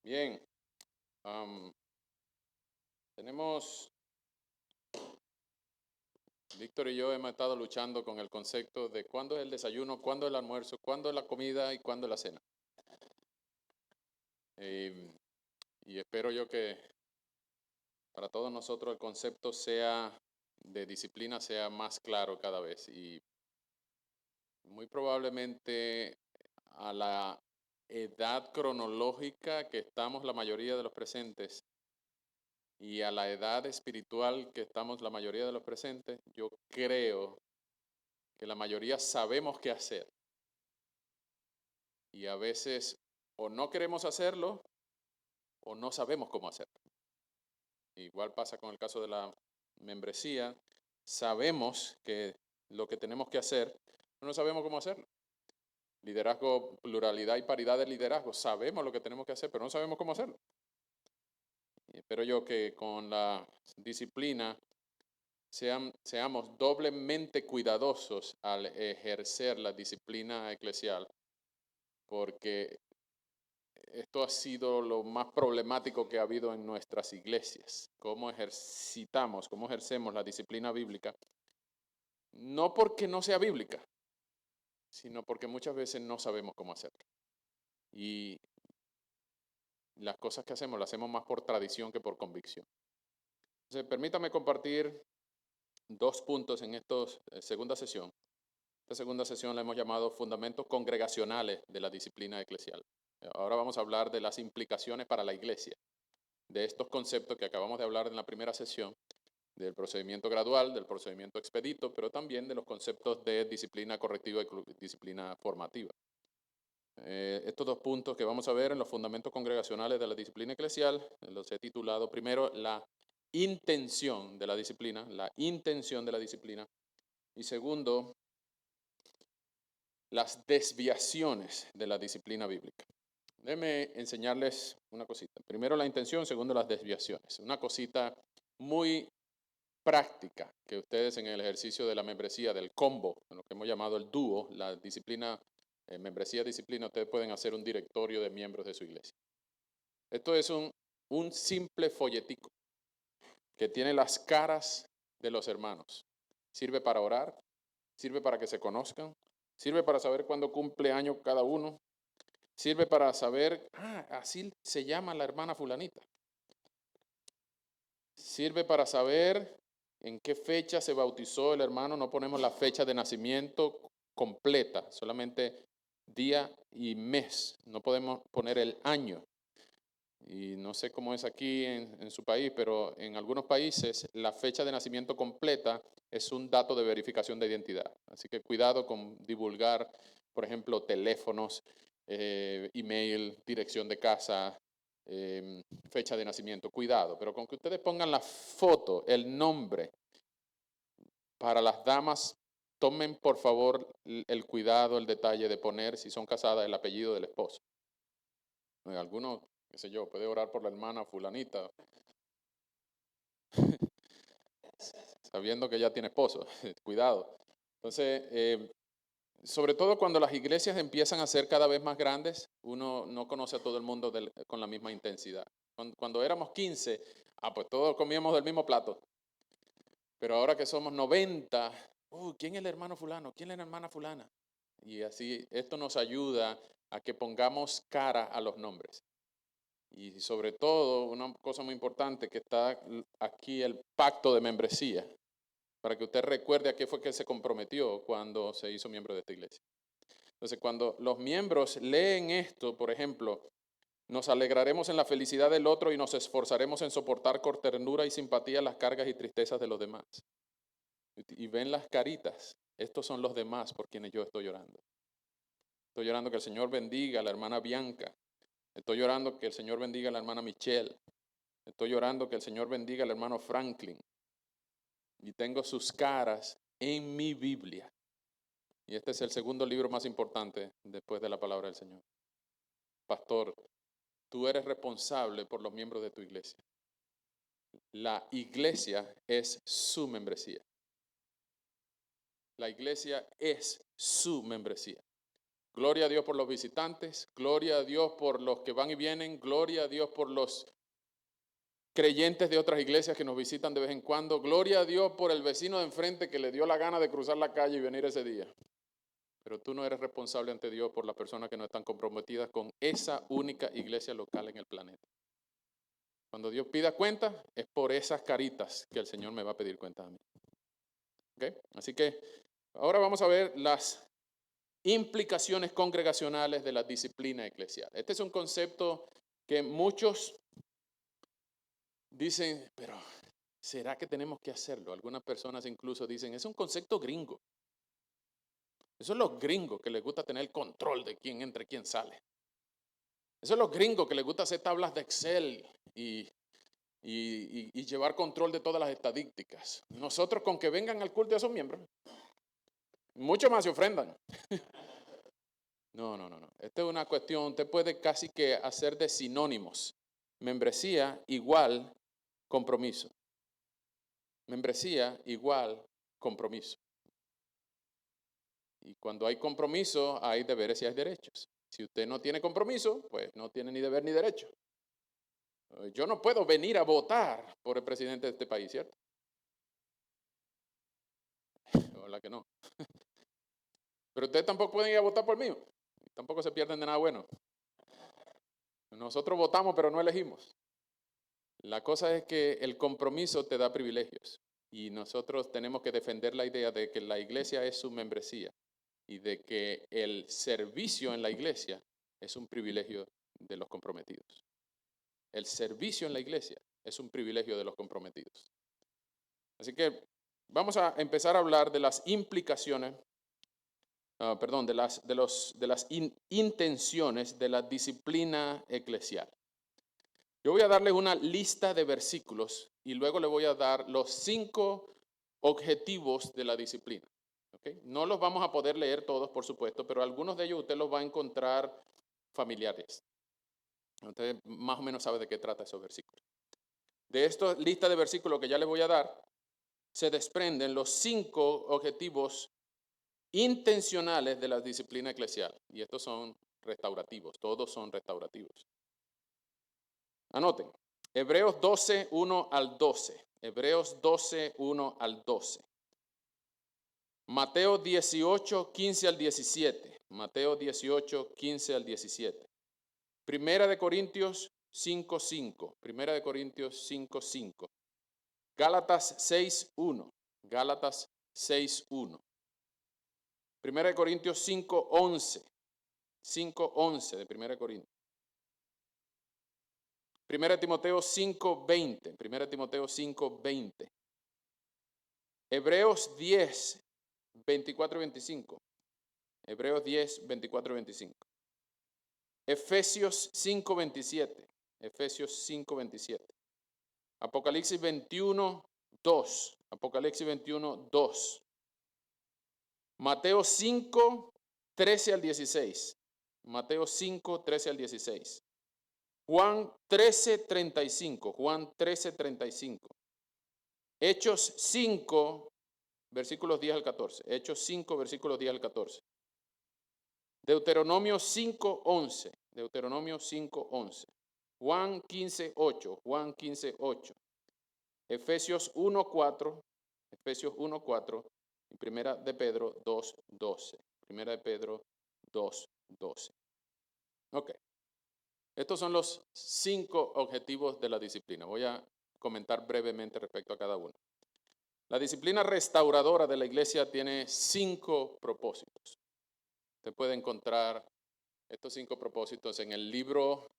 Bien, tenemos, Víctor y yo hemos estado luchando con el concepto de cuándo es el desayuno, cuándo es el almuerzo, cuándo es la comida y cuándo es la cena. Y espero yo que para todos nosotros el concepto de disciplina sea más claro cada vez. Y muy probablemente a la edad cronológica que estamos la mayoría de los presentes y a la edad espiritual que estamos la mayoría de los presentes, yo creo que la mayoría sabemos qué hacer y a veces o no queremos hacerlo o no sabemos cómo hacerlo. Igual pasa con el caso de la membresía, sabemos que lo que tenemos que hacer, pero no sabemos cómo hacerlo. Liderazgo, pluralidad y paridad de liderazgo, sabemos lo que tenemos que hacer, pero no sabemos cómo hacerlo. Y espero yo que con la disciplina seamos doblemente cuidadosos al ejercer la disciplina eclesial, porque esto ha sido lo más problemático que ha habido en nuestras iglesias. Cómo ejercitamos, cómo ejercemos la disciplina bíblica, no porque no sea bíblica, sino porque muchas veces no sabemos cómo hacerlo. Y las cosas que hacemos las hacemos más por tradición que por convicción. Entonces, permítame compartir 2 puntos en esta segunda sesión. Esta segunda sesión la hemos llamado Fundamentos Congregacionales de la Disciplina Eclesial. Ahora vamos a hablar de las implicaciones para la iglesia de estos conceptos que acabamos de hablar en la primera sesión, del procedimiento gradual, del procedimiento expedito, pero también de los conceptos de disciplina correctiva y disciplina formativa. Estos 2 puntos que vamos a ver en los fundamentos congregacionales de la disciplina eclesial, los he titulado primero la intención de la disciplina, y segundo, las desviaciones de la disciplina bíblica. Déjenme enseñarles una cosita. Primero la intención, segundo las desviaciones. Una cosita muy práctica que ustedes en el ejercicio de la membresía del combo, en lo que hemos llamado el dúo, la disciplina, membresía-disciplina, ustedes pueden hacer un directorio de miembros de su iglesia. Esto es un simple folletico que tiene las caras de los hermanos. Sirve para orar, sirve para que se conozcan, sirve para saber cuándo cumple año cada uno, sirve para saber, así se llama la hermana fulanita. Sirve para saber en qué fecha se bautizó el hermano. No ponemos la fecha de nacimiento completa, solamente día y mes. No podemos poner el año. Y no sé cómo es aquí en su país, pero en algunos países la fecha de nacimiento completa es un dato de verificación de identidad. Así que cuidado con divulgar, por ejemplo, teléfonos, email, dirección de casa, fecha de nacimiento. Cuidado, pero con que ustedes pongan la foto, el nombre, para las damas, tomen por favor el cuidado, el detalle de poner, si son casadas, el apellido del esposo. Algunos, qué sé yo, puede orar por la hermana fulanita, sabiendo que ya tiene esposo. Cuidado. Entonces, sobre todo cuando las iglesias empiezan a ser cada vez más grandes, uno no conoce a todo el mundo con la misma intensidad. Cuando éramos 15, pues todos comíamos del mismo plato. Pero ahora que somos 90, ¿quién es el hermano fulano? ¿Quién es la hermana fulana? Y así, esto nos ayuda a que pongamos cara a los nombres. Y sobre todo, una cosa muy importante, que está aquí el pacto de membresía, para que usted recuerde a qué fue que se comprometió cuando se hizo miembro de esta iglesia. Entonces, cuando los miembros leen esto, por ejemplo, nos alegraremos en la felicidad del otro y nos esforzaremos en soportar con ternura y simpatía las cargas y tristezas de los demás. Y ven las caritas. Estos son los demás por quienes yo estoy llorando. Estoy llorando que el Señor bendiga a la hermana Bianca. Estoy llorando que el Señor bendiga a la hermana Michelle. Estoy llorando que el Señor bendiga al hermano Franklin. Y tengo sus caras en mi Biblia. Y este es el segundo libro más importante después de la palabra del Señor. Pastor, tú eres responsable por los miembros de tu iglesia. La iglesia es su membresía. La iglesia es su membresía. Gloria a Dios por los visitantes, gloria a Dios por los que van y vienen, gloria a Dios por los creyentes de otras iglesias que nos visitan de vez en cuando, gloria a Dios por el vecino de enfrente que le dio la gana de cruzar la calle y venir ese día. Pero tú no eres responsable ante Dios por las personas que no están comprometidas con esa única iglesia local en el planeta. Cuando Dios pida cuenta, es por esas caritas que el Señor me va a pedir cuenta a mí. ¿Okay? Así que ahora vamos a ver las implicaciones congregacionales de la disciplina eclesial. Este es un concepto que muchos dicen, pero ¿será que tenemos que hacerlo? Algunas personas incluso dicen, es un concepto gringo. Eso es los gringos que les gusta tener control de quién entra y quién sale. Eso es los gringos que les gusta hacer tablas de Excel y llevar control de todas las estadísticas. Nosotros con que vengan al culto a esos miembros, mucho más se ofrendan. No. Esta es una cuestión, usted puede casi que hacer de sinónimos. Membresía igual compromiso. Membresía igual compromiso. Y cuando hay compromiso, hay deberes y hay derechos. Si usted no tiene compromiso, pues no tiene ni deber ni derecho. Yo no puedo venir a votar por el presidente de este país, ¿cierto? Ojalá que no. Pero ustedes tampoco pueden ir a votar por mí. Tampoco se pierden de nada bueno. Nosotros votamos, pero no elegimos. La cosa es que el compromiso te da privilegios. Y nosotros tenemos que defender la idea de que la iglesia es su membresía y de que el servicio en la iglesia es un privilegio de los comprometidos. El servicio en la iglesia es un privilegio de los comprometidos. Así que vamos a empezar a hablar de las implicaciones, de las intenciones de la disciplina eclesial. Yo voy a darle una lista de versículos y luego le voy a dar los 5 objetivos de la disciplina. ¿Okay? No los vamos a poder leer todos, por supuesto, pero algunos de ellos usted los va a encontrar familiares. Usted más o menos sabe de qué trata esos versículos. De esta lista de versículos que ya les voy a dar, se desprenden los 5 objetivos intencionales de la disciplina eclesial. Y estos son restaurativos, todos son restaurativos. Anoten, Hebreos 12, 1 al 12. Hebreos 12, 1 al 12. Mateo 18, 15 al 17. Mateo 18, 15 al 17. Primera de Corintios 5, 5. Primera de Corintios 5, 5. Gálatas 6, 1. Gálatas 6, 1. Primera de Corintios 5, 11. 5, 11 de Primera de Corintios. Primera de Timoteo 5, 20. Primera de Timoteo 5, 20. Hebreos 10, 24 y 25. Hebreos 10, 24 y 25. Efesios 5, 27. Efesios 5, 27. Apocalipsis 21, 2. Apocalipsis 21, 2. Mateo 5, 13 al 16. Mateo 5, 13 al 16. Juan 13, 35. Juan 13, 35. Hechos 5, versículos 10 al 14. Hechos 5, versículos 10 al 14. Deuteronomio 5, 11. Deuteronomio 5, 11. Juan 15, 8. Juan 15, 8. Efesios 1, 4. Efesios 1, 4. Y Primera de Pedro 2, 12. Primera de Pedro 2, 12. Ok. Estos son los 5 objetivos de la disciplina. Voy a comentar brevemente respecto a cada uno. La disciplina restauradora de la iglesia tiene 5 propósitos. Usted puede encontrar estos 5 propósitos en el libro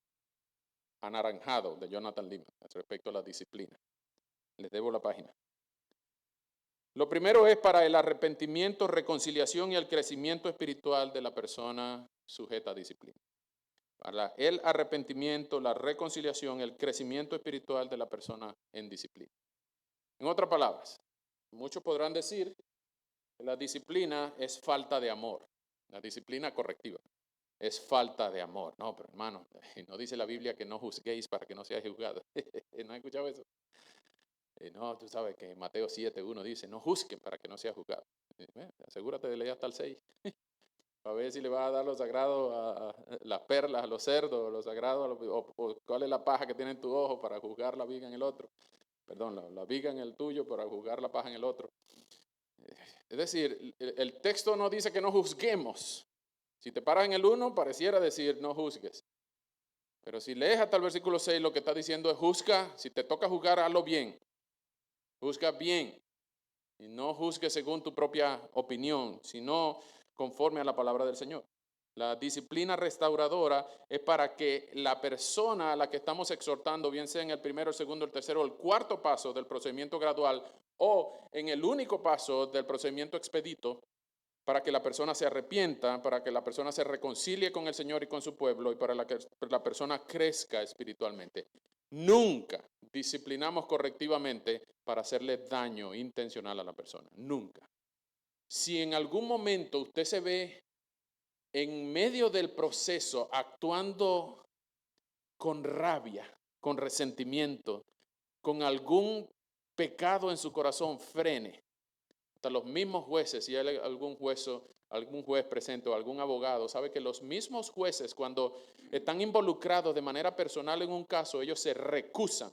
anaranjado de Jonathan Leeman respecto a la disciplina. Les debo la página. Lo primero es para el arrepentimiento, reconciliación y el crecimiento espiritual de la persona sujeta a disciplina. Para el arrepentimiento, la reconciliación, el crecimiento espiritual de la persona en disciplina. En otras palabras, muchos podrán decir que la disciplina es falta de amor, la disciplina correctiva es falta de amor. No, pero hermano, no dice la Biblia que no juzguéis para que no seáis juzgados. ¿No has escuchado eso? No, tú sabes que Mateo 7, 1 dice, no juzguen para que no sea juzgado. Asegúrate de leer hasta el 6 para ver si le vas a dar lo sagrado las perlas a los cerdos, lo sagrado o cuál es la paja que tiene en tu ojo para juzgar la viga en el otro. Perdón, la viga en el tuyo para juzgar la paja en el otro. Es decir, el texto no dice que no juzguemos. Si te paras en el 1, pareciera decir no juzgues. Pero si lees hasta el versículo 6, lo que está diciendo es juzga, si te toca juzgar, hazlo bien. Juzga bien y no juzgue según tu propia opinión, sino conforme a la palabra del Señor. La disciplina restauradora es para que la persona a la que estamos exhortando, bien sea en el primero, el segundo, el tercero o el cuarto paso del procedimiento gradual o en el único paso del procedimiento expedito, para que la persona se arrepienta, para que la persona se reconcilie con el Señor y con su pueblo y para que la persona crezca espiritualmente. Nunca disciplinamos correctivamente para hacerle daño intencional a la persona. Nunca. Si en algún momento usted se ve en medio del proceso actuando con rabia, con resentimiento, con algún pecado en su corazón, frene. Hasta los mismos jueces, si hay algún juez presente o algún abogado, sabe que los mismos jueces cuando están involucrados de manera personal en un caso, ellos se recusan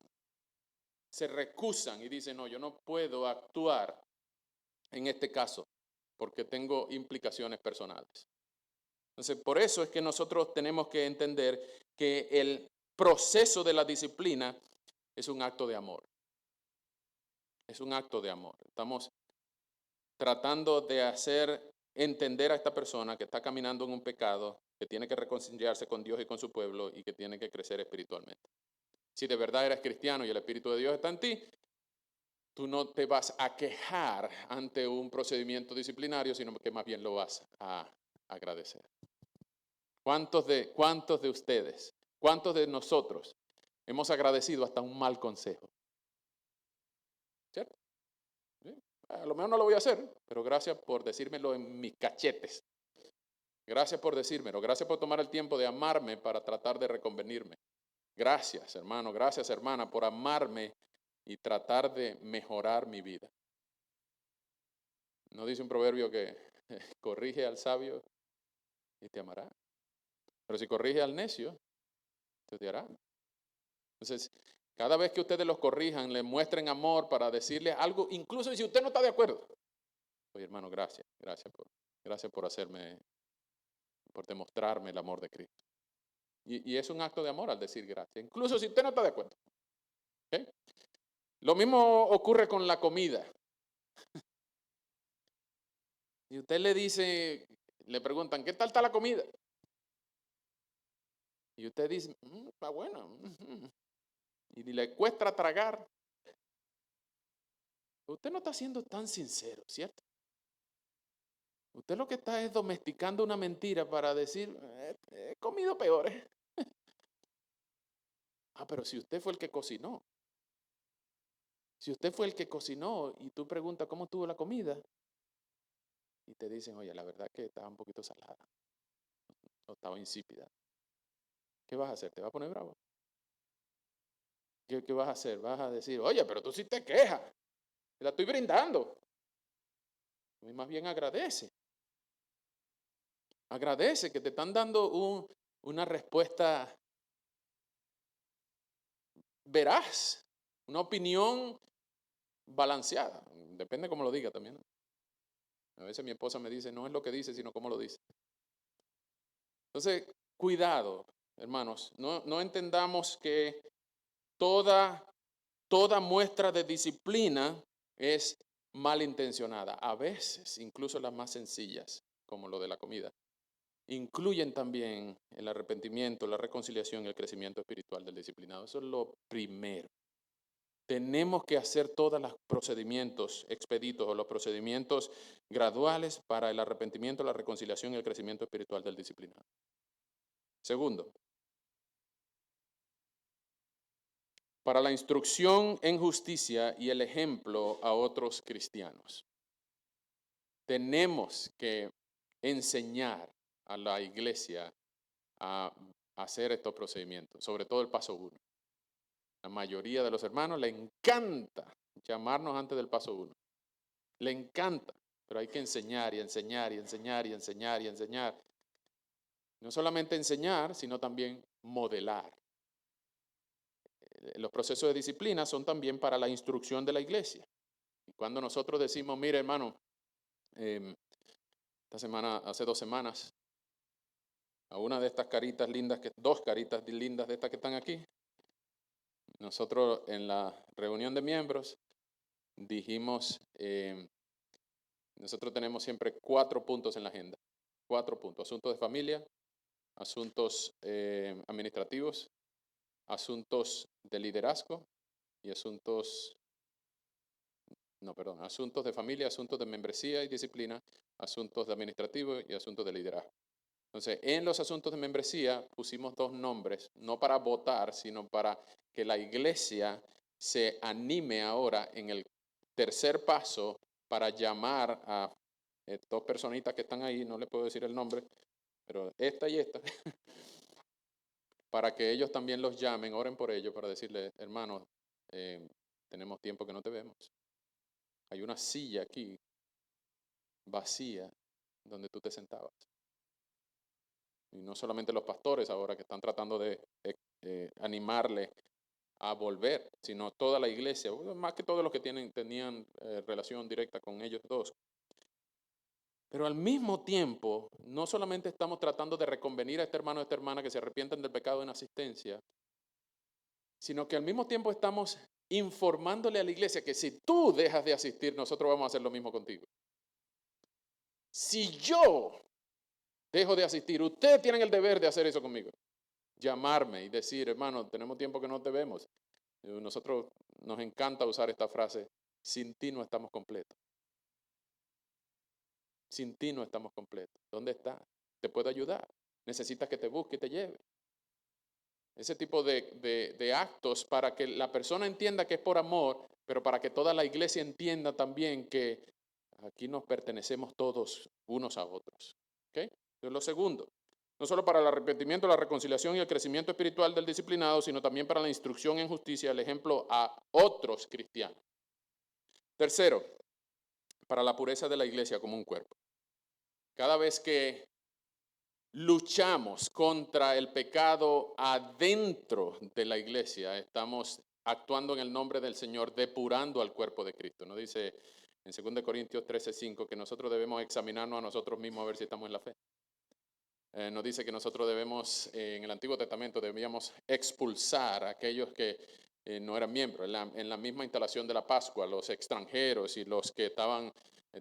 y dicen, no, yo no puedo actuar en este caso porque tengo implicaciones personales. Entonces, por eso es que nosotros tenemos que entender que el proceso de la disciplina es un acto de amor. Es un acto de amor. Estamos tratando de hacer entender a esta persona que está caminando en un pecado, que tiene que reconciliarse con Dios y con su pueblo y que tiene que crecer espiritualmente. Si de verdad eres cristiano y el Espíritu de Dios está en ti, tú no te vas a quejar ante un procedimiento disciplinario, sino que más bien lo vas a agradecer. ¿Cuántos de ustedes, cuántos de nosotros hemos agradecido hasta un mal consejo? ¿Cierto? ¿Sí? A lo mejor no lo voy a hacer, pero gracias por decírmelo en mis cachetes. Gracias por decírmelo, gracias por tomar el tiempo de amarme para tratar de reconvenirme. Gracias, hermano, gracias, hermana, por amarme y tratar de mejorar mi vida. ¿No dice un proverbio que corrige al sabio y te amará? Pero si corrige al necio, te odiará. Entonces, cada vez que ustedes los corrijan, les muestren amor para decirles algo, incluso si usted no está de acuerdo. Oye, hermano, gracias por hacerme, por demostrarme el amor de Cristo. Y es un acto de amor al decir gracias, incluso si usted no está de acuerdo. ¿Okay? Lo mismo ocurre con la comida. Y usted le dice, le preguntan, ¿qué tal está la comida? Y usted dice, está buena. Y le cuesta tragar. Usted no está siendo tan sincero, ¿cierto? Usted lo que está es domesticando una mentira para decir, he comido peores. Pero si usted fue el que cocinó. Si usted fue el que cocinó y tú preguntas cómo estuvo la comida, y te dicen, oye, la verdad que estaba un poquito salada, o estaba insípida. ¿Qué vas a hacer? ¿Te vas a poner bravo? ¿Qué vas a hacer? Vas a decir, oye, pero tú sí te quejas. Te la estoy brindando. Y más bien agradece. Agradece que te están dando una respuesta veraz, una opinión balanceada. Depende cómo lo diga también. A veces mi esposa me dice, no es lo que dice, sino cómo lo dice. Entonces, cuidado, hermanos. No entendamos que toda muestra de disciplina es malintencionada. A veces, incluso las más sencillas, como lo de la comida, incluyen también el arrepentimiento, la reconciliación y el crecimiento espiritual del disciplinado. Eso es lo primero. Tenemos que hacer todos los procedimientos expeditos o los procedimientos graduales para el arrepentimiento, la reconciliación y el crecimiento espiritual del disciplinado. Segundo, para la instrucción en justicia y el ejemplo a otros cristianos. Tenemos que enseñar a la iglesia a hacer estos procedimientos, sobre todo el paso 1. La mayoría de los hermanos le encanta llamarnos antes del paso 1. Le encanta. pero hay que enseñar y enseñar y enseñar y enseñar y enseñar. No solamente enseñar, sino también modelar. Los procesos de disciplina son también para la instrucción de la iglesia. Y cuando nosotros decimos, mire hermano, esta semana, hace 2 semanas, a una de estas caritas lindas, dos caritas lindas de estas que están aquí, nosotros en la reunión de miembros dijimos, nosotros tenemos siempre 4 puntos en la agenda. 4 puntos: asuntos de familia, asuntos administrativos, asuntos de liderazgo y asuntos de familia, asuntos de membresía y disciplina, asuntos de administrativo y asuntos de liderazgo. Entonces, en los asuntos de membresía pusimos 2 nombres, no para votar, sino para que la iglesia se anime ahora en el tercer paso para llamar a 2 personitas que están ahí, no les puedo decir el nombre, pero esta y esta, para que ellos también los llamen, oren por ellos, para decirles, hermanos, tenemos tiempo que no te vemos. Hay una silla aquí vacía donde tú te sentabas. Y no solamente los pastores ahora que están tratando de animarle a volver, sino toda la iglesia, más que todos los que tenían relación directa con ellos dos. Pero al mismo tiempo, no solamente estamos tratando de reconvenir a este hermano o esta hermana que se arrepienten del pecado en asistencia, sino que al mismo tiempo estamos informándole a la iglesia que si tú dejas de asistir, nosotros vamos a hacer lo mismo contigo. Si yo dejo de asistir, ustedes tienen el deber de hacer eso conmigo. Llamarme y decir, hermano, tenemos tiempo que no te vemos. Nosotros nos encanta usar esta frase, sin ti no estamos completos. Sin ti no estamos completos. ¿Dónde estás? ¿Te puedo ayudar? ¿Necesitas que te busque y te lleve? Ese tipo de actos para que la persona entienda que es por amor, pero para que toda la iglesia entienda también que aquí nos pertenecemos todos unos a otros. ¿Okay? Entonces, lo segundo, no solo para el arrepentimiento, la reconciliación y el crecimiento espiritual del disciplinado, sino también para la instrucción en justicia, el ejemplo a otros cristianos. Tercero, para la pureza de la iglesia como un cuerpo. Cada vez que luchamos contra el pecado adentro de la iglesia, estamos actuando en el nombre del Señor, depurando al cuerpo de Cristo. ¿No dice en 2 Corintios 13:5 que nosotros debemos examinarnos a nosotros mismos a ver si estamos en la fe? Nos dice que nosotros debemos, en el Antiguo Testamento, debíamos expulsar a aquellos que no eran miembros. En la misma instalación de la Pascua, los extranjeros y los que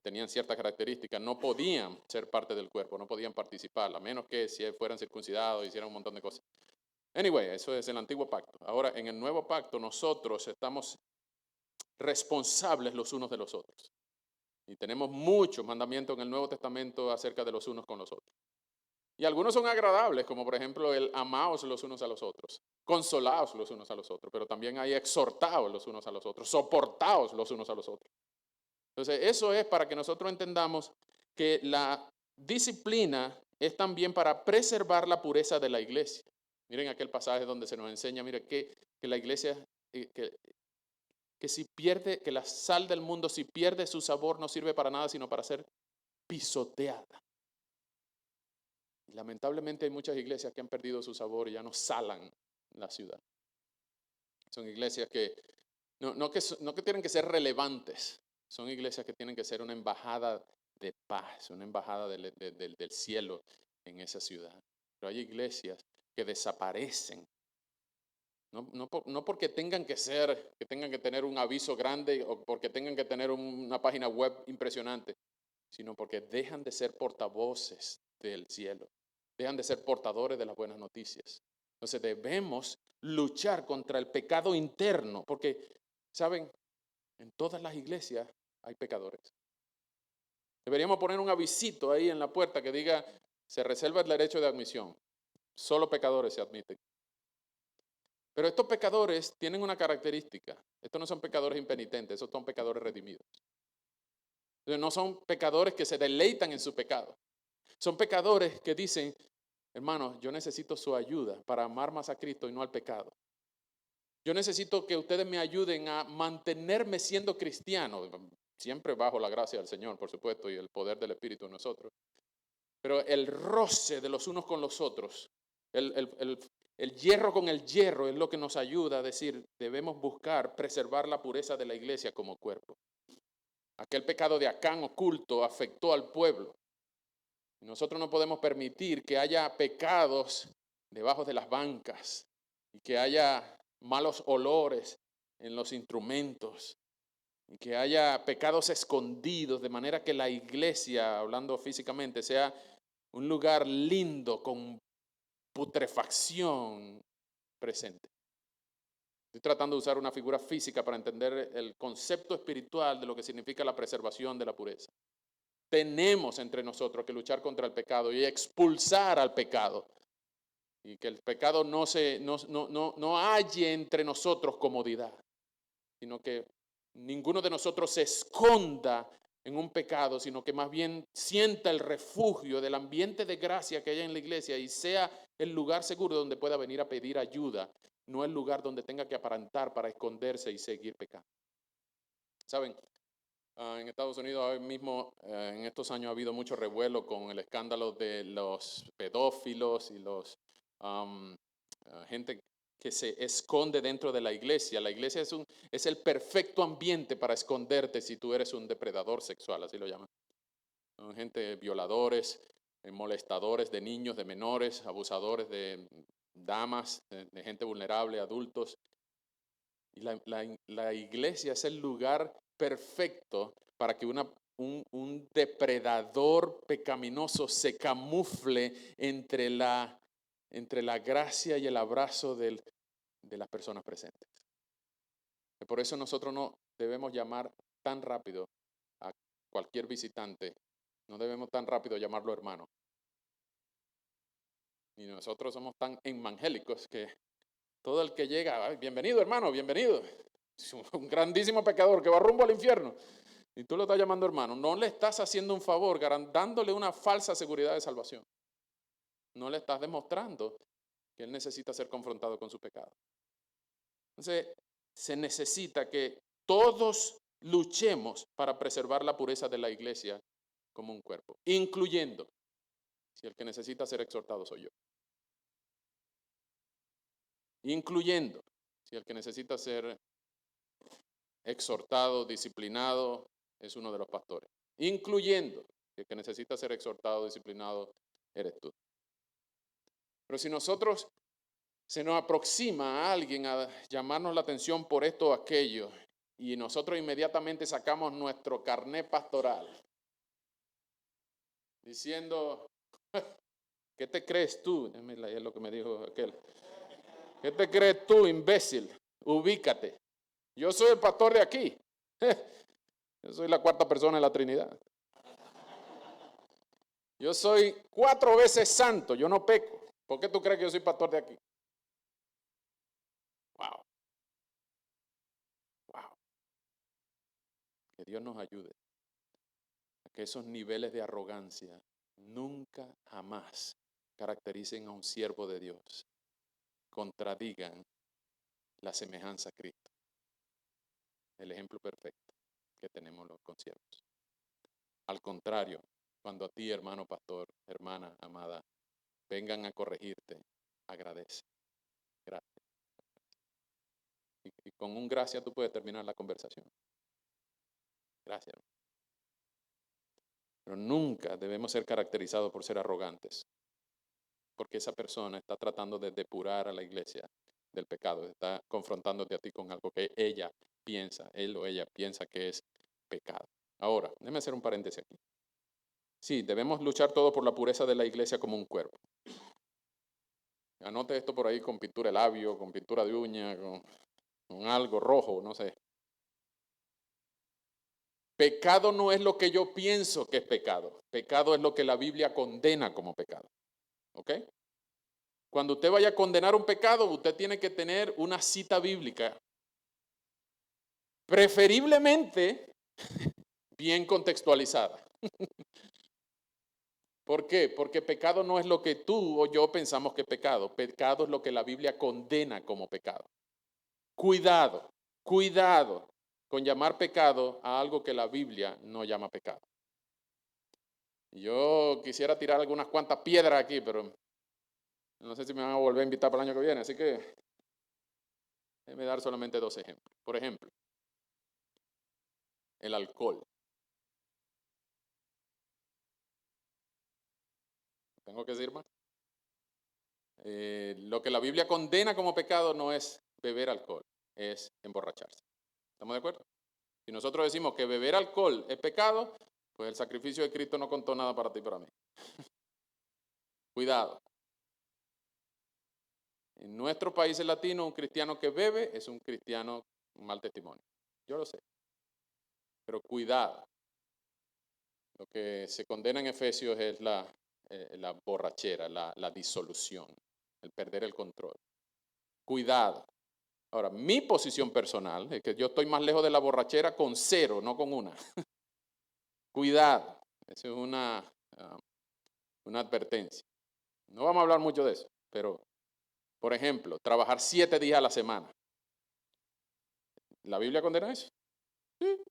tenían ciertas características no podían ser parte del cuerpo, no podían participar, a menos que si fueran circuncidados, hicieran un montón de cosas. Anyway, eso es el Antiguo Pacto. Ahora, en el Nuevo Pacto, nosotros estamos responsables los unos de los otros. Y tenemos muchos mandamientos en el Nuevo Testamento acerca de los unos con los otros. Y algunos son agradables, como por ejemplo el amaos los unos a los otros, consolaos los unos a los otros, pero también hay exhortaos los unos a los otros, soportaos los unos a los otros. Entonces, eso es para que nosotros entendamos que la disciplina es también para preservar la pureza de la iglesia. Miren aquel pasaje donde se nos enseña, mire, que la iglesia, que si pierde, que la sal del mundo, si pierde su sabor, no sirve para nada, sino para ser pisoteada. Y lamentablemente hay muchas iglesias que han perdido su sabor y ya no salan la ciudad. Son iglesias que no que tienen que ser relevantes, son iglesias que tienen que ser una embajada de paz, una embajada del cielo en esa ciudad. Pero hay iglesias que desaparecen. No porque tengan que tener un aviso grande o porque tengan que tener una página web impresionante, sino porque dejan de ser portavoces del cielo. Dejan de ser portadores de las buenas noticias. Entonces debemos luchar contra el pecado interno, porque, ¿saben? En todas las iglesias hay pecadores. Deberíamos poner un avisito ahí en la puerta que diga, se reserva el derecho de admisión. Solo pecadores se admiten. Pero estos pecadores tienen una característica. Estos no son pecadores impenitentes, estos son pecadores redimidos. Entonces, no son pecadores que se deleitan en su pecado. Son pecadores que dicen, hermanos, yo necesito su ayuda para amar más a Cristo y no al pecado. Yo necesito que ustedes me ayuden a mantenerme siendo cristiano. siempre bajo la gracia del Señor, por supuesto, y el poder del Espíritu en nosotros. Pero el roce de los unos con los otros, el hierro con el hierro es lo que nos ayuda a decir, debemos buscar preservar la pureza de la iglesia como cuerpo. Aquel pecado de Acán oculto afectó al pueblo. Nosotros no podemos permitir que haya pecados debajo de las bancas y que haya malos olores en los instrumentos y que haya pecados escondidos, de manera que la iglesia, hablando físicamente, sea un lugar lindo con putrefacción presente. Estoy tratando de usar una figura física para entender el concepto espiritual de lo que significa la preservación de la pureza. Tenemos entre nosotros que luchar contra el pecado y expulsar al pecado. Y que el pecado no halle entre nosotros comodidad, sino que ninguno de nosotros se esconda en un pecado, sino que más bien sienta el refugio del ambiente de gracia que hay en la iglesia y sea el lugar seguro donde pueda venir a pedir ayuda, no el lugar donde tenga que aparentar para esconderse y seguir pecando. ¿Saben? En Estados Unidos ahora mismo, en estos años ha habido mucho revuelo con el escándalo de los pedófilos y los gente que se esconde dentro de la iglesia. La iglesia es el perfecto ambiente para esconderte si tú eres un depredador sexual, así lo llaman. Son gente violadores, molestadores de niños, de menores, abusadores de damas, de gente vulnerable, adultos. Y la iglesia es el lugar perfecto para que un depredador pecaminoso se camufle entre la gracia y el abrazo de las personas presentes. Y por eso nosotros no debemos llamar tan rápido a cualquier visitante, no debemos tan rápido llamarlo hermano. Y nosotros somos tan evangélicos que todo el que llega, bienvenido hermano, bienvenido. Es un grandísimo pecador que va rumbo al infierno. Y tú lo estás llamando hermano. No le estás haciendo un favor, dándole una falsa seguridad de salvación. No le estás demostrando que él necesita ser confrontado con su pecado. Entonces, se necesita que todos luchemos para preservar la pureza de la iglesia como un cuerpo, incluyendo si el que necesita ser exhortado soy yo. Incluyendo si el que necesita ser exhortado, disciplinado, es uno de los pastores. Incluyendo que el que necesita ser exhortado, disciplinado, eres tú. Pero si nosotros se nos aproxima a alguien a llamarnos la atención por esto o aquello, y nosotros inmediatamente sacamos nuestro carné pastoral, diciendo, ¿qué te crees tú? Es lo que me dijo aquel. ¿Qué te crees tú, imbécil? Ubícate. Yo soy el pastor de aquí. Yo soy la cuarta persona de la Trinidad. Yo soy 4 veces santo, yo no peco. ¿Por qué tú crees que yo soy pastor de aquí? Wow. Wow. Que Dios nos ayude a que esos niveles de arrogancia nunca jamás caractericen a un siervo de Dios, contradigan la semejanza a Cristo, el ejemplo perfecto que tenemos los consiervos. Al contrario, cuando a ti, hermano pastor, hermana amada, vengan a corregirte, agradece. Gracias. Y con un gracias tú puedes terminar la conversación. Gracias. Pero nunca debemos ser caracterizados por ser arrogantes, porque esa persona está tratando de depurar a la iglesia del pecado, está confrontándote a ti con algo que ella piensa, él o ella piensa que es pecado. Ahora, déjame hacer un paréntesis aquí. Sí, debemos luchar todo por la pureza de la iglesia como un cuerpo. Anote esto por ahí con pintura de labio, con pintura de uña, con algo rojo, no sé. Pecado no es lo que yo pienso que es pecado. Pecado es lo que la Biblia condena como pecado. ¿Ok? Cuando usted vaya a condenar un pecado, usted tiene que tener una cita bíblica. Preferiblemente bien contextualizada. ¿Por qué? Porque pecado no es lo que tú o yo pensamos que es pecado. Pecado es lo que la Biblia condena como pecado. Cuidado, cuidado con llamar pecado a algo que la Biblia no llama pecado. Yo quisiera tirar algunas cuantas piedras aquí, pero no sé si me van a volver a invitar para el año que viene, así que déjenme dar solamente 2 ejemplos. Por ejemplo, el alcohol. ¿Tengo que decir más? Lo que la Biblia condena como pecado no es beber alcohol, es emborracharse. ¿Estamos de acuerdo? Si nosotros decimos que beber alcohol es pecado, pues el sacrificio de Cristo no contó nada para ti y para mí. Cuidado. En nuestros países latinos, un cristiano que bebe es un cristiano con mal testimonio. Yo lo sé. Pero cuidado. Lo que se condena en Efesios es la borrachera, la disolución, el perder el control. Cuidado. Ahora, mi posición personal es que yo estoy más lejos de la borrachera con 0, no con 1. Cuidado. Esa es una advertencia. No vamos a hablar mucho de eso, pero, por ejemplo, trabajar 7 días a la semana. ¿La Biblia condena eso? Sí.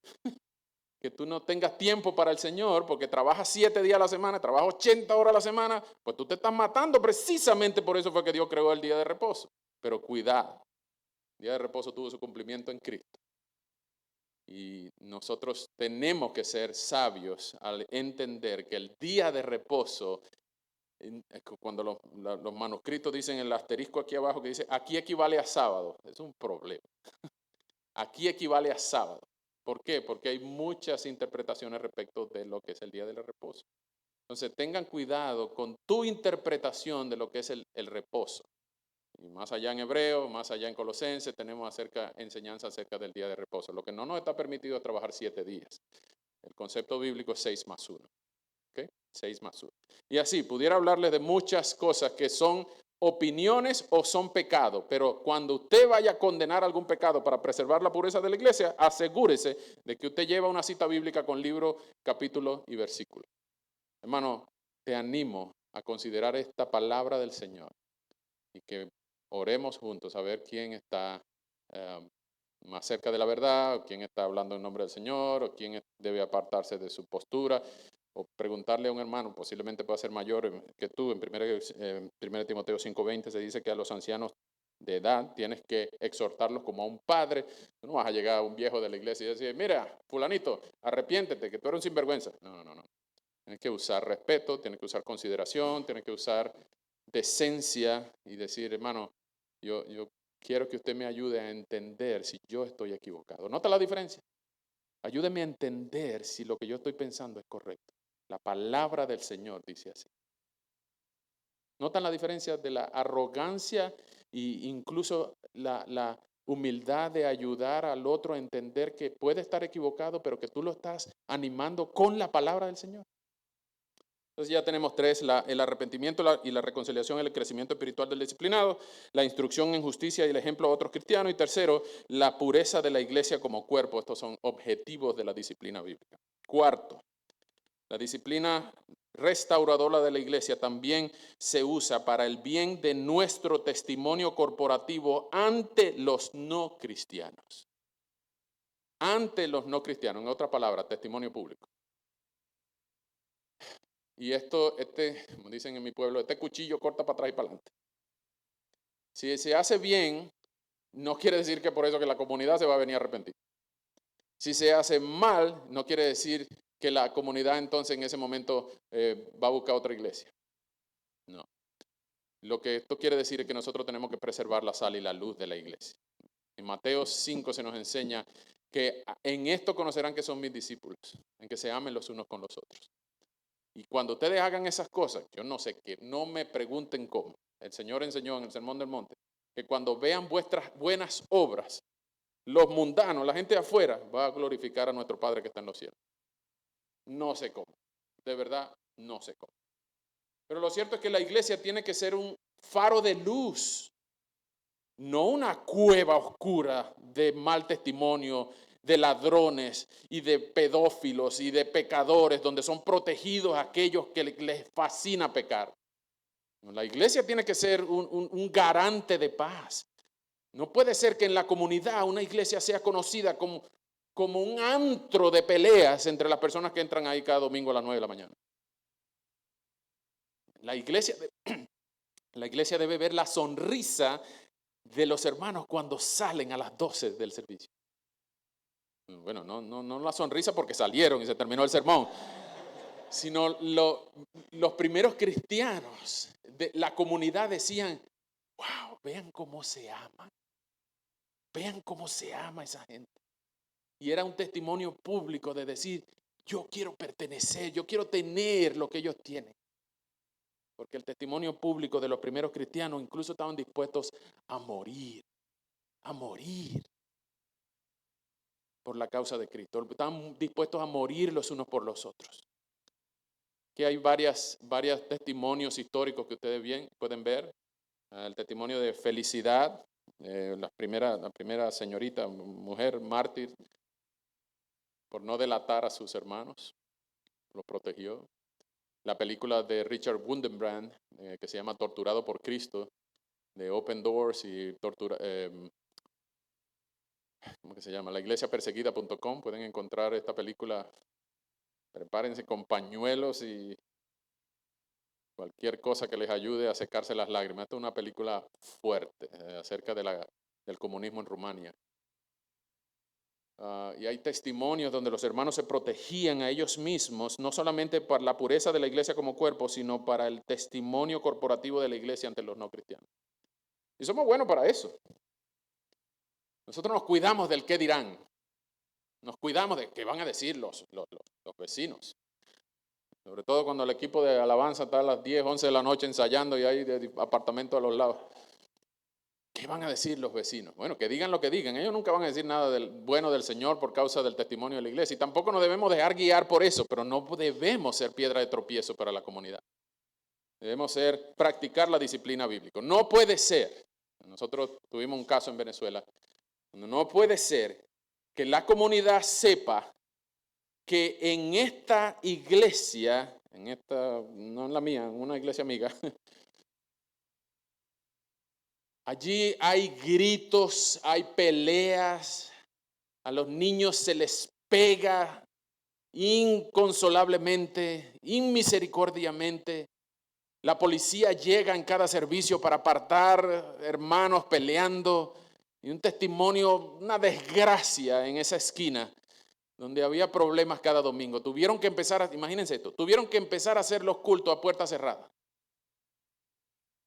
Que tú no tengas tiempo para el Señor porque trabajas 7 días a la semana, trabajas 80 horas a la semana, pues tú te estás matando. Precisamente por eso fue que Dios creó el día de reposo. Pero cuidado, el día de reposo tuvo su cumplimiento en Cristo. Y nosotros tenemos que ser sabios al entender que el día de reposo, cuando los manuscritos dicen el asterisco aquí abajo que dice, aquí equivale a sábado, es un problema. Aquí equivale a sábado. ¿Por qué? Porque hay muchas interpretaciones respecto de lo que es el día del reposo. Entonces tengan cuidado con tu interpretación de lo que es el reposo. Y más allá en Hebreo, más allá en Colosenses, tenemos enseñanza acerca del día de reposo. Lo que no nos está permitido es trabajar 7 días. El concepto bíblico es 6 más 1. ¿Okay? 6 más 1. Y así, pudiera hablarles de muchas cosas que son opiniones o son pecados, pero cuando usted vaya a condenar algún pecado para preservar la pureza de la iglesia, asegúrese de que usted lleva una cita bíblica con libro, capítulo y versículo. Hermano, te animo a considerar esta palabra del Señor y que oremos juntos a ver quién está más cerca de la verdad, o quién está hablando en nombre del Señor, o quién debe apartarse de su postura, o preguntarle a un hermano, posiblemente pueda ser mayor que tú. En 1 Timoteo 5:20 se dice que a los ancianos de edad tienes que exhortarlos como a un padre. Tú no vas a llegar a un viejo de la iglesia y decir, mira, fulanito, arrepiéntete, que tú eres un sinvergüenza. No. Tienes que usar respeto, tienes que usar consideración, tienes que usar decencia y decir, hermano, yo quiero que usted me ayude a entender si yo estoy equivocado. ¿Nota la diferencia? Ayúdeme a entender si lo que yo estoy pensando es correcto. La palabra del Señor dice así. ¿Notan la diferencia de la arrogancia e incluso la humildad de ayudar al otro a entender que puede estar equivocado, pero que tú lo estás animando con la palabra del Señor? Entonces ya tenemos 3, el arrepentimiento y la reconciliación, el crecimiento espiritual del disciplinado, la instrucción en justicia y el ejemplo a otros cristianos, y tercero, la pureza de la iglesia como cuerpo. Estos son objetivos de la disciplina bíblica. Cuarto, la disciplina restauradora de la iglesia también se usa para el bien de nuestro testimonio corporativo ante los no cristianos. Ante los no cristianos, en otra palabra, testimonio público. Y esto, como dicen en mi pueblo, este cuchillo corta para atrás y para adelante. Si se hace bien, no quiere decir que por eso que la comunidad se va a venir a arrepentir. Si se hace mal, no quiere decir que la comunidad entonces en ese momento va a buscar otra iglesia. No. Lo que esto quiere decir es que nosotros tenemos que preservar la sal y la luz de la iglesia. En Mateo 5 se nos enseña que en esto conocerán que son mis discípulos, en que se amen los unos con los otros. Y cuando ustedes hagan esas cosas, yo no sé qué, no me pregunten cómo. El Señor enseñó en el Sermón del Monte que cuando vean vuestras buenas obras, los mundanos, la gente de afuera, va a glorificar a nuestro Padre que está en los cielos. No sé cómo, de verdad, no sé cómo. Pero lo cierto es que la iglesia tiene que ser un faro de luz, no una cueva oscura de mal testimonio, de ladrones y de pedófilos y de pecadores, donde son protegidos aquellos que les fascina pecar. La iglesia tiene que ser un garante de paz. No puede ser que en la comunidad una iglesia sea conocida como como un antro de peleas entre las personas que entran ahí cada domingo a las 9 de la mañana. La iglesia debe ver la sonrisa de los hermanos cuando salen a las 12 del servicio. Bueno, no la sonrisa porque salieron y se terminó el sermón, sino los primeros cristianos de la comunidad decían, wow, vean cómo se aman, vean cómo se ama esa gente. Y era un testimonio público de decir, yo quiero pertenecer, yo quiero tener lo que ellos tienen. Porque el testimonio público de los primeros cristianos incluso estaban dispuestos a morir por la causa de Cristo. Estaban dispuestos a morir los unos por los otros. Que hay varios testimonios históricos que ustedes pueden ver. El testimonio de Felicidad, la primera señorita, mujer mártir, por no delatar a sus hermanos, los protegió. La película de Richard Wurdenbrand, que se llama Torturado por Cristo, de Open Doors y ¿cómo que se llama? La iglesiaperseguida.com. Pueden encontrar esta película. Prepárense con pañuelos y cualquier cosa que les ayude a secarse las lágrimas. Esta es una película fuerte acerca del comunismo en Rumania. Y hay testimonios donde los hermanos se protegían a ellos mismos, no solamente para la pureza de la iglesia como cuerpo, sino para el testimonio corporativo de la iglesia ante los no cristianos. Y somos buenos para eso. Nosotros nos cuidamos del qué dirán. Nos cuidamos de qué van a decir los vecinos. Sobre todo cuando el equipo de alabanza está a las 10, 11 de la noche ensayando y hay apartamentos a los lados. ¿Qué van a decir los vecinos? Bueno, que digan lo que digan. Ellos nunca van a decir nada bueno del Señor por causa del testimonio de la iglesia. Y tampoco nos debemos dejar guiar por eso, pero no debemos ser piedra de tropiezo para la comunidad. Debemos practicar la disciplina bíblica. No puede ser. Nosotros tuvimos un caso en Venezuela. No puede ser que la comunidad sepa que en esta iglesia, no en la mía, en una iglesia amiga, allí hay gritos, hay peleas, a los niños se les pega inconsolablemente, inmisericordiamente. La policía llega en cada servicio para apartar hermanos peleando. Y un testimonio, una desgracia en esa esquina donde había problemas cada domingo. Imagínense esto, tuvieron que empezar a hacer los cultos a puerta cerrada.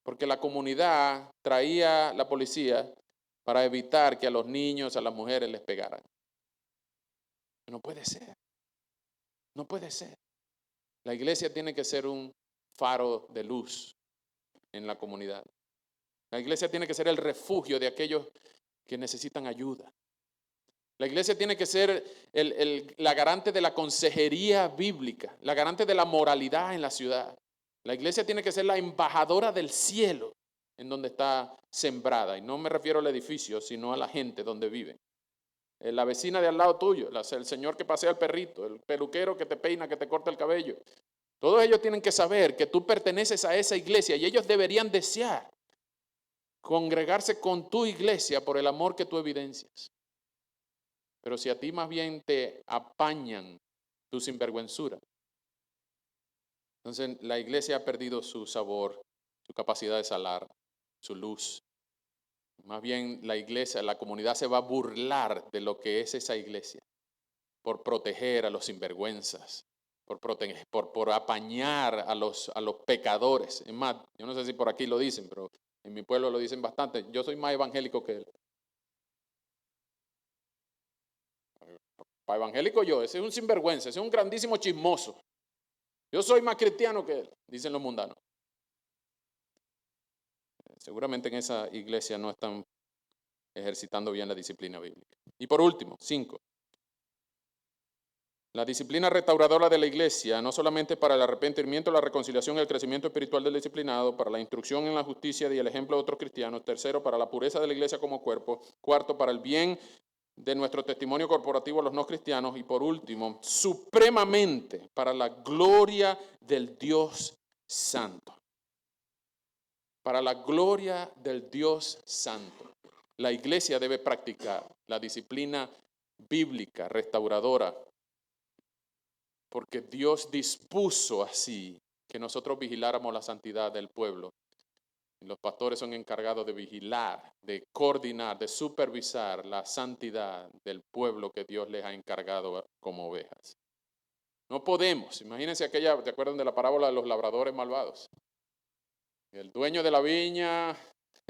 Porque la comunidad traía la policía para evitar que a los niños, a las mujeres les pegaran. No puede ser. No puede ser. La iglesia tiene que ser un faro de luz en la comunidad. La iglesia tiene que ser el refugio de aquellos que necesitan ayuda. La iglesia tiene que ser la garante de la consejería bíblica, la garante de la moralidad en la ciudad. La iglesia tiene que ser la embajadora del cielo en donde está sembrada. Y no me refiero al edificio, sino a la gente donde viven. La vecina de al lado tuyo, el señor que pasea el perrito, el peluquero que te peina, que te corta el cabello. Todos ellos tienen que saber que tú perteneces a esa iglesia y ellos deberían desear congregarse con tu iglesia por el amor que tú evidencias. Pero si a ti más bien te apañan tu sinvergüenzura, entonces la iglesia ha perdido su sabor, su capacidad de salar, su luz. Más bien la iglesia, la comunidad se va a burlar de lo que es esa iglesia por proteger a los sinvergüenzas, por apañar a los pecadores. Es más, yo no sé si por aquí lo dicen, pero en mi pueblo lo dicen bastante. Yo soy más evangélico que él. Para evangélico ese es un sinvergüenza, ese es un grandísimo chismoso. Yo soy más cristiano que él, dicen los mundanos. Seguramente en esa iglesia no están ejercitando bien la disciplina bíblica. Y por último, 5. La disciplina restauradora de la iglesia, no solamente para el arrepentimiento, la reconciliación y el crecimiento espiritual del disciplinado, para la instrucción en la justicia y el ejemplo de otros cristianos. 3, para la pureza de la iglesia como cuerpo. 4, para el bien de nuestro testimonio corporativo a los no cristianos. Y por último, supremamente para la gloria del Dios Santo. Para la gloria del Dios Santo. La iglesia debe practicar la disciplina bíblica, restauradora, porque Dios dispuso así que nosotros vigiláramos la santidad del pueblo. Y los pastores son encargados de vigilar, de coordinar, de supervisar la santidad del pueblo que Dios les ha encargado como ovejas. No podemos, imagínense aquella, ¿te acuerdan de la parábola de los labradores malvados? El dueño de la viña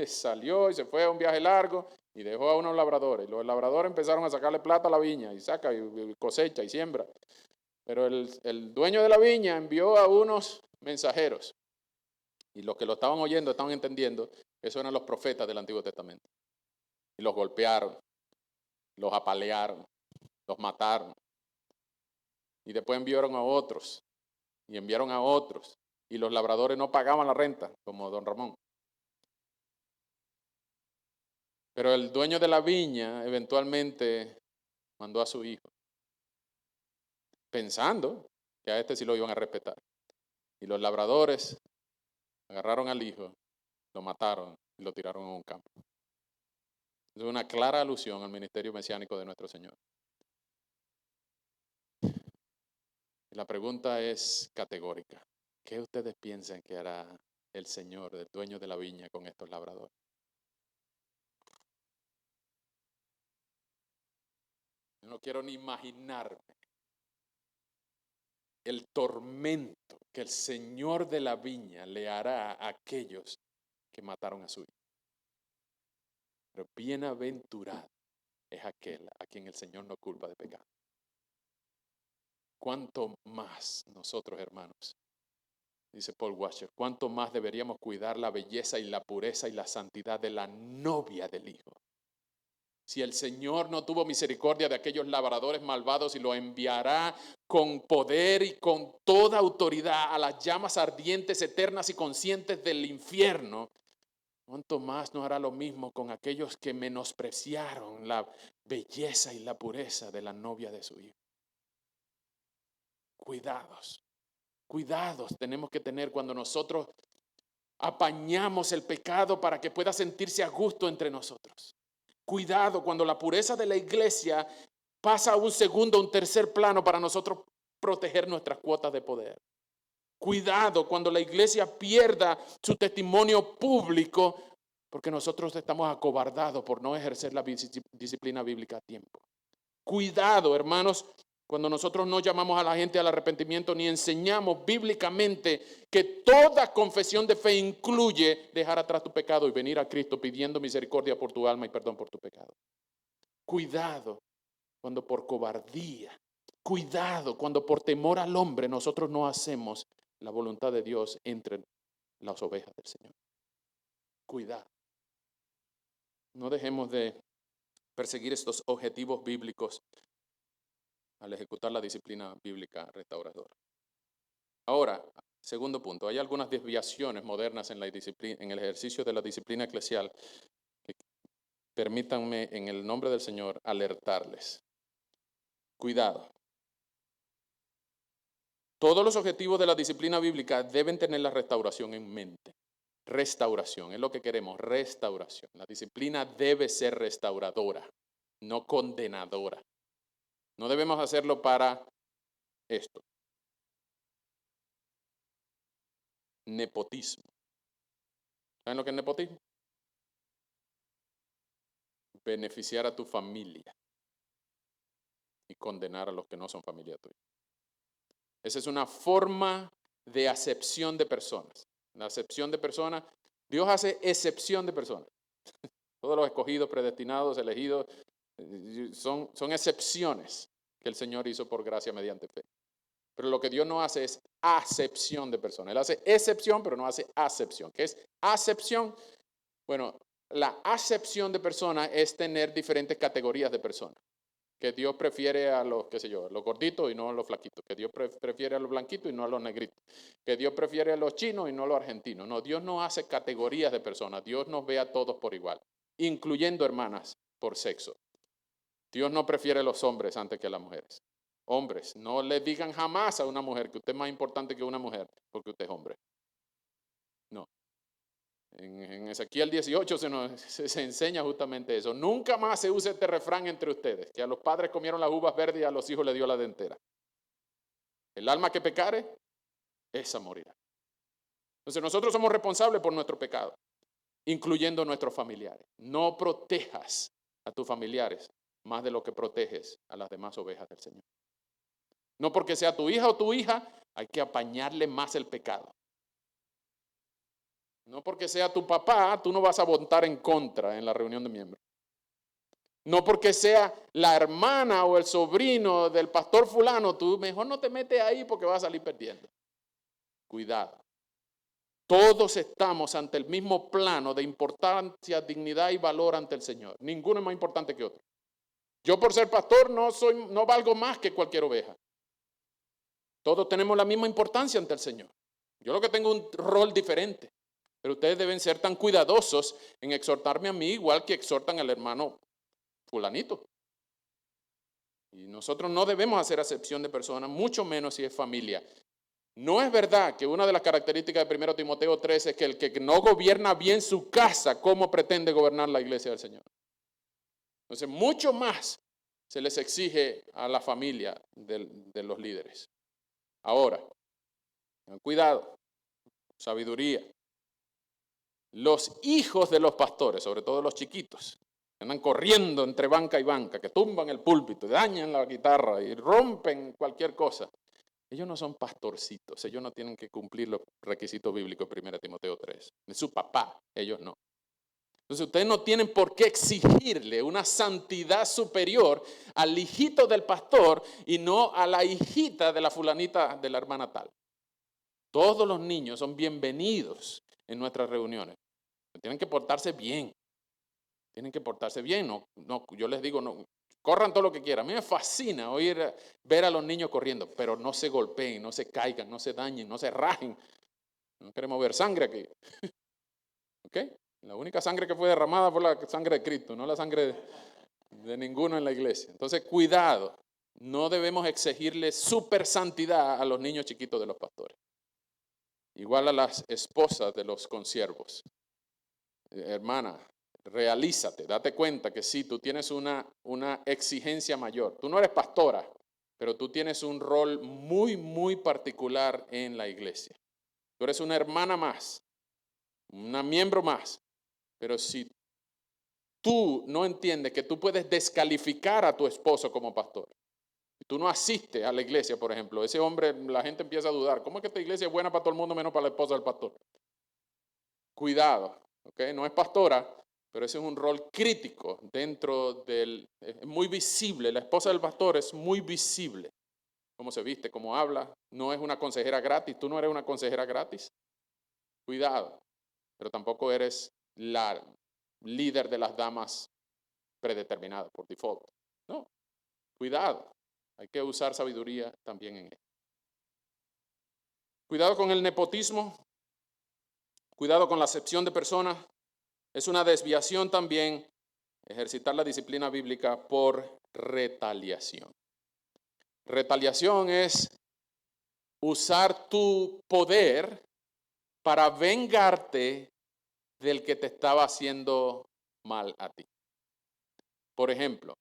salió y se fue a un viaje largo y dejó a unos labradores. Los labradores empezaron a sacarle plata a la viña y saca y cosecha y siembra. Pero el dueño de la viña envió a unos mensajeros y los que lo estaban oyendo estaban entendiendo que esos eran los profetas del Antiguo Testamento. Y los golpearon, los apalearon, los mataron. Y después enviaron a otros y enviaron a otros. Y los labradores no pagaban la renta, como don Ramón. Pero el dueño de la viña eventualmente mandó a su hijo, pensando que a este sí lo iban a respetar. Y los labradores agarraron al hijo, lo mataron y lo tiraron en un campo. Es una clara alusión al ministerio mesiánico de nuestro Señor. Y la pregunta es categórica. ¿Qué ustedes piensan que hará el Señor, el dueño de la viña, con estos labradores? Yo no quiero ni imaginarme el tormento que el Señor de la viña le hará a aquellos que mataron a su hijo. Pero bienaventurado es aquel a quien el Señor no culpa de pecado. ¿Cuánto más nosotros, hermanos? Dice Paul Washer, ¿cuánto más deberíamos cuidar la belleza y la pureza y la santidad de la novia del Hijo? Si el Señor no tuvo misericordia de aquellos labradores malvados y lo enviará con poder y con toda autoridad a las llamas ardientes, eternas y conscientes del infierno, ¿cuánto más no hará lo mismo con aquellos que menospreciaron la belleza y la pureza de la novia de su Hijo? Cuidados, cuidados tenemos que tener cuando nosotros apañamos el pecado para que pueda sentirse a gusto entre nosotros. Cuidado cuando la pureza de la iglesia pasa a un segundo, un tercer plano para nosotros proteger nuestras cuotas de poder. Cuidado cuando la iglesia pierda su testimonio público porque nosotros estamos acobardados por no ejercer la disciplina bíblica a tiempo. Cuidado, hermanos, cuando nosotros no llamamos a la gente al arrepentimiento ni enseñamos bíblicamente que toda confesión de fe incluye dejar atrás tu pecado y venir a Cristo pidiendo misericordia por tu alma y perdón por tu pecado. Cuidado cuando por cobardía, cuidado cuando por temor al hombre nosotros no hacemos la voluntad de Dios entre las ovejas del Señor. Cuidado. No dejemos de perseguir estos objetivos bíblicos al ejecutar la disciplina bíblica restauradora. Ahora, segundo punto, hay algunas desviaciones modernas en el ejercicio de la disciplina eclesial que permítanme en el nombre del Señor alertarles. Cuidado. Todos los objetivos de la disciplina bíblica deben tener la restauración en mente. Restauración, es lo que queremos, restauración. La disciplina debe ser restauradora, no condenadora. No debemos hacerlo para esto. Nepotismo. ¿Saben lo que es nepotismo? Beneficiar a tu familia y condenar a los que no son familia tuya. Esa es una forma de acepción de personas. La acepción de personas, Dios hace excepción de personas. Todos los escogidos, predestinados, elegidos, son excepciones que el Señor hizo por gracia mediante fe. Pero lo que Dios no hace es acepción de personas. Él hace excepción, pero no hace acepción. ¿Qué es acepción? Bueno, la acepción de personas es tener diferentes categorías de personas. Que Dios prefiere a los, qué sé yo, los gorditos y no a los flaquitos. Que Dios prefiere a los blanquitos y no a los negritos. Que Dios prefiere a los chinos y no a los argentinos. No, Dios no hace categorías de personas. Dios nos ve a todos por igual, incluyendo hermanas por sexo. Dios no prefiere a los hombres antes que a las mujeres. Hombres, no le digan jamás a una mujer que usted es más importante que una mujer porque usted es hombre. No. En Ezequiel 18 se enseña justamente eso. Nunca más se use este refrán entre ustedes, que a los padres comieron las uvas verdes y a los hijos le dio la dentera. El alma que pecare, esa morirá. Entonces nosotros somos responsables por nuestro pecado, incluyendo nuestros familiares. No protejas a tus familiares más de lo que proteges a las demás ovejas del Señor. No porque sea tu hija o tu hija, hay que apañarle más el pecado. No porque sea tu papá, tú no vas a votar en contra en la reunión de miembros. No porque sea la hermana o el sobrino del pastor fulano, tú mejor no te metes ahí porque vas a salir perdiendo. Cuidado. Todos estamos ante el mismo plano de importancia, dignidad y valor ante el Señor. Ninguno es más importante que otro. Yo por ser pastor no valgo más que cualquier oveja. Todos tenemos la misma importancia ante el Señor. Yo lo que tengo un rol diferente. Pero ustedes deben ser tan cuidadosos en exhortarme a mí igual que exhortan al hermano fulanito. Y nosotros no debemos hacer acepción de personas, mucho menos si es familia. No es verdad que una de las características de 1 Timoteo 3 es que el que no gobierna bien su casa, ¿cómo pretende gobernar la iglesia del Señor? Entonces, mucho más se les exige a la familia de los líderes. Ahora, cuidado, sabiduría. Los hijos de los pastores, sobre todo los chiquitos, andan corriendo entre banca y banca, que tumban el púlpito, dañan la guitarra y rompen cualquier cosa. Ellos no son pastorcitos, ellos no tienen que cumplir los requisitos bíblicos de 1 Timoteo 3. Es su papá, ellos no. Entonces ustedes no tienen por qué exigirle una santidad superior al hijito del pastor y no a la hijita de la fulanita de la hermana tal. Todos los niños son bienvenidos en nuestras reuniones. Tienen que portarse bien. Tienen que portarse bien. No, yo les digo, no, corran todo lo que quieran. A mí me fascina ver a los niños corriendo, pero no se golpeen, no se caigan, no se dañen, no se rajen. No queremos ver sangre aquí. ¿Ok? La única sangre que fue derramada fue la sangre de Cristo, no la sangre de ninguno en la iglesia. Entonces, cuidado. No debemos exigirle super santidad a los niños chiquitos de los pastores. Igual a las esposas de los consiervos. Hermana, realízate, date cuenta que sí, tú tienes una exigencia mayor. Tú no eres pastora, pero tú tienes un rol muy, muy particular en la iglesia. Tú eres una hermana más, una miembro más, pero si tú no entiendes que tú puedes descalificar a tu esposo como pastor, tú no asistes a la iglesia, por ejemplo, ese hombre, la gente empieza a dudar, ¿cómo es que esta iglesia es buena para todo el mundo menos para la esposa del pastor? Cuidado, ¿ok? No es pastora, pero ese es un rol crítico es muy visible, la esposa del pastor es muy visible, cómo se viste, cómo habla, no es una consejera gratis, tú no eres una consejera gratis, cuidado, pero tampoco eres la líder de las damas predeterminada por default, no, cuidado, hay que usar sabiduría también en él. Cuidado con el nepotismo, cuidado con la acepción de personas, es una desviación también ejercitar la disciplina bíblica por retaliación. Retaliación es usar tu poder para vengarte del que te estaba haciendo mal a ti. Por ejemplo,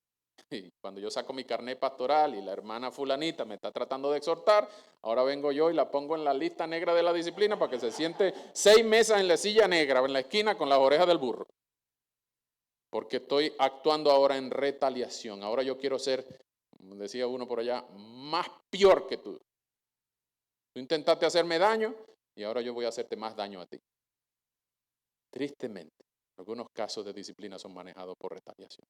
cuando yo saco mi carnet pastoral y la hermana fulanita me está tratando de exhortar, ahora vengo yo y la pongo en la lista negra de la disciplina para que se siente 6 meses en la silla negra, en la esquina con las orejas del burro. Porque estoy actuando ahora en retaliación. Ahora yo quiero ser, como decía uno por allá, más peor que tú. Tú intentaste hacerme daño y ahora yo voy a hacerte más daño a ti. Tristemente, algunos casos de disciplina son manejados por retaliación.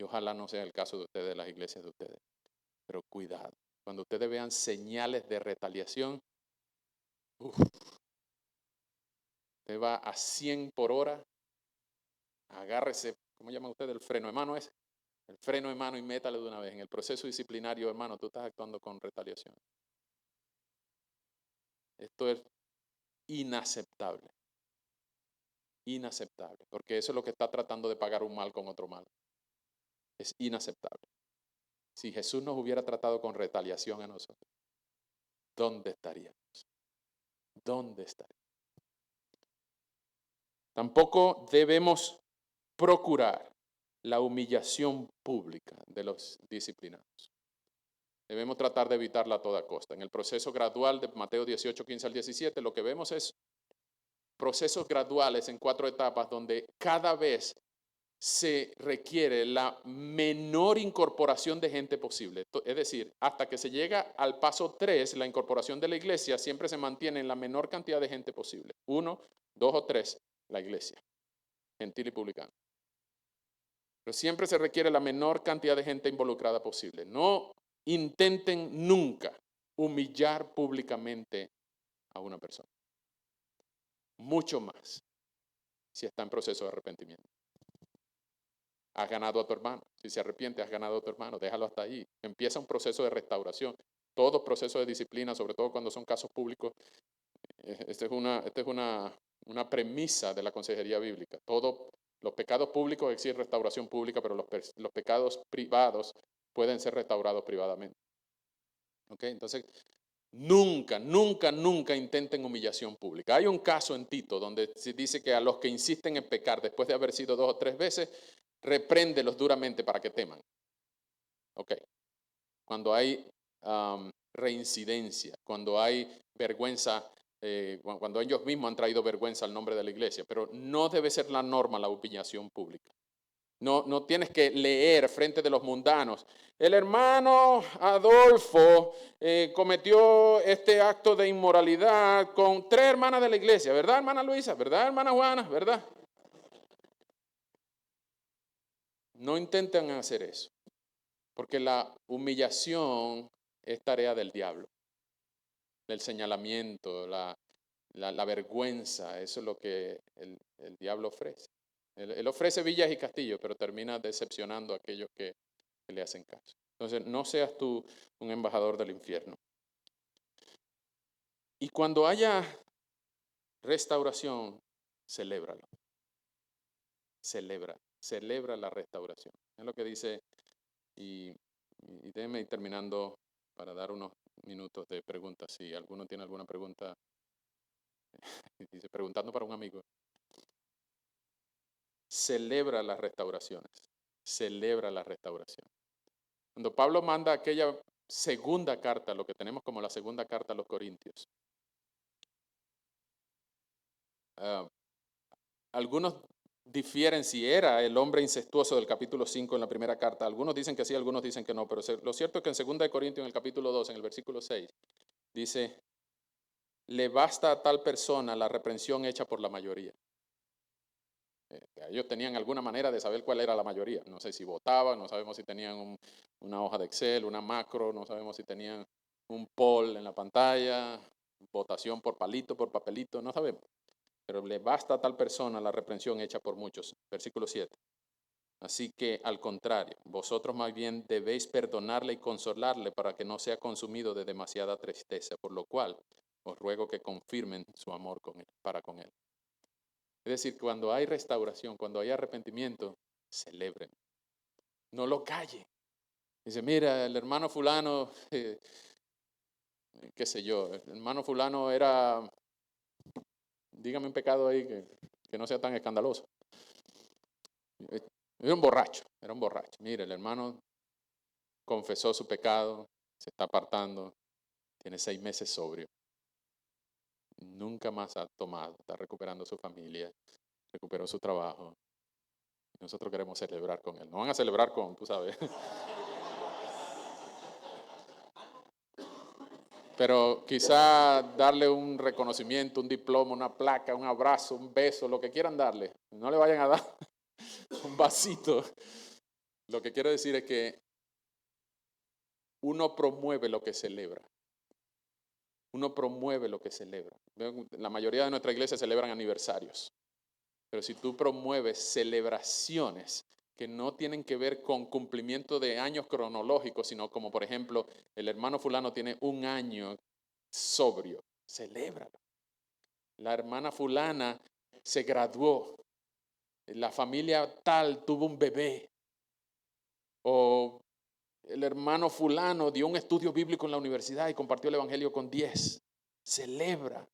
Y ojalá no sea el caso de ustedes, de las iglesias de ustedes. Pero cuidado, cuando ustedes vean señales de retaliación, usted va a 100 por hora, agárrese, ¿cómo llaman ustedes? El freno de mano ese. El freno de mano y métale de una vez. En el proceso disciplinario, hermano, tú estás actuando con retaliación. Esto es inaceptable. Inaceptable. Porque eso es lo que está tratando de pagar un mal con otro mal. Es inaceptable. Si Jesús nos hubiera tratado con retaliación a nosotros, ¿dónde estaríamos? ¿Dónde estaríamos? Tampoco debemos procurar la humillación pública de los disciplinados. Debemos tratar de evitarla a toda costa. En el proceso gradual de Mateo 18, 15 al 17, lo que vemos es procesos graduales en 4 etapas donde cada vez se requiere la menor incorporación de gente posible. Es decir, hasta que se llega al paso 3, la incorporación de la iglesia siempre se mantiene en la menor cantidad de gente posible. 1, 2 o 3, la iglesia, gentil y publicano. Pero siempre se requiere la menor cantidad de gente involucrada posible. No intenten nunca humillar públicamente a una persona. Mucho más si está en proceso de arrepentimiento. Has ganado a tu hermano. Si se arrepiente, has ganado a tu hermano. Déjalo hasta ahí. Empieza un proceso de restauración. Todo proceso de disciplina, sobre todo cuando son casos públicos, esta es una premisa de la consejería bíblica. Todos los pecados públicos exigen restauración pública, pero los pecados privados pueden ser restaurados privadamente. ¿Ok? Entonces, nunca, nunca, nunca intenten humillación pública. Hay un caso en Tito donde se dice que a los que insisten en pecar después de haber sido 2 o 3 veces, repréndelos duramente para que teman. Ok. Cuando hay reincidencia, cuando hay vergüenza, cuando ellos mismos han traído vergüenza al nombre de la iglesia, pero no debe ser la norma la humillación pública. No tienes que leer frente de los mundanos. El hermano Adolfo cometió este acto de inmoralidad con 3 hermanas de la iglesia, ¿verdad, hermana Luisa? ¿Verdad, hermana Juana? ¿Verdad? No intenten hacer eso, porque la humillación es tarea del diablo, del señalamiento, la vergüenza. Eso es lo que el diablo ofrece. Él ofrece villas y castillos, pero termina decepcionando a aquellos que le hacen caso. Entonces, no seas tú un embajador del infierno. Y cuando haya restauración, celébralo. Celebra la restauración. Es lo que dice, y déjeme ir terminando para dar unos minutos de preguntas. Si alguno tiene alguna pregunta, dice, preguntando para un amigo. Celebra las restauraciones. Celebra la restauración. Cuando Pablo manda aquella segunda carta, lo que tenemos como la segunda carta a los Corintios, algunos difieren si era el hombre incestuoso del capítulo 5 en la primera carta. Algunos dicen que sí, algunos dicen que no, pero lo cierto es que en 2 Corintios, en el capítulo 2, en el versículo 6, dice, le basta a tal persona la reprensión hecha por la mayoría. Ellos tenían alguna manera de saber cuál era la mayoría. No sé si votaban, no sabemos si tenían una hoja de Excel, una macro, no sabemos si tenían un poll en la pantalla, votación por palito, por papelito, no sabemos. Pero le basta a tal persona la reprensión hecha por muchos. Versículo 7. Así que, al contrario, vosotros más bien debéis perdonarle y consolarle para que no sea consumido de demasiada tristeza, por lo cual os ruego que confirmen su amor para con él. Es decir, cuando hay restauración, cuando hay arrepentimiento, celebren. No lo calle. Dice, mira, el hermano fulano, qué sé yo, el hermano fulano era, dígame un pecado ahí que no sea tan escandaloso. Era un borracho. Mire, el hermano confesó su pecado, se está apartando, tiene 6 meses sobrio. Nunca más ha tomado, está recuperando su familia, recuperó su trabajo. Nosotros queremos celebrar con él. No van a celebrar con, tú sabes. Pero quizá darle un reconocimiento, un diploma, una placa, un abrazo, un beso, lo que quieran darle. No le vayan a dar un vasito. Lo que quiero decir es que uno promueve lo que celebra. Uno promueve lo que celebra. La mayoría de nuestra iglesia celebran aniversarios. Pero si tú promueves celebraciones que no tienen que ver con cumplimiento de años cronológicos, sino como por ejemplo, el hermano fulano tiene 1 año sobrio, celébralo. La hermana fulana se graduó, la familia tal tuvo un bebé, o el hermano fulano dio un estudio bíblico en la universidad y compartió el evangelio con 10. Celebra.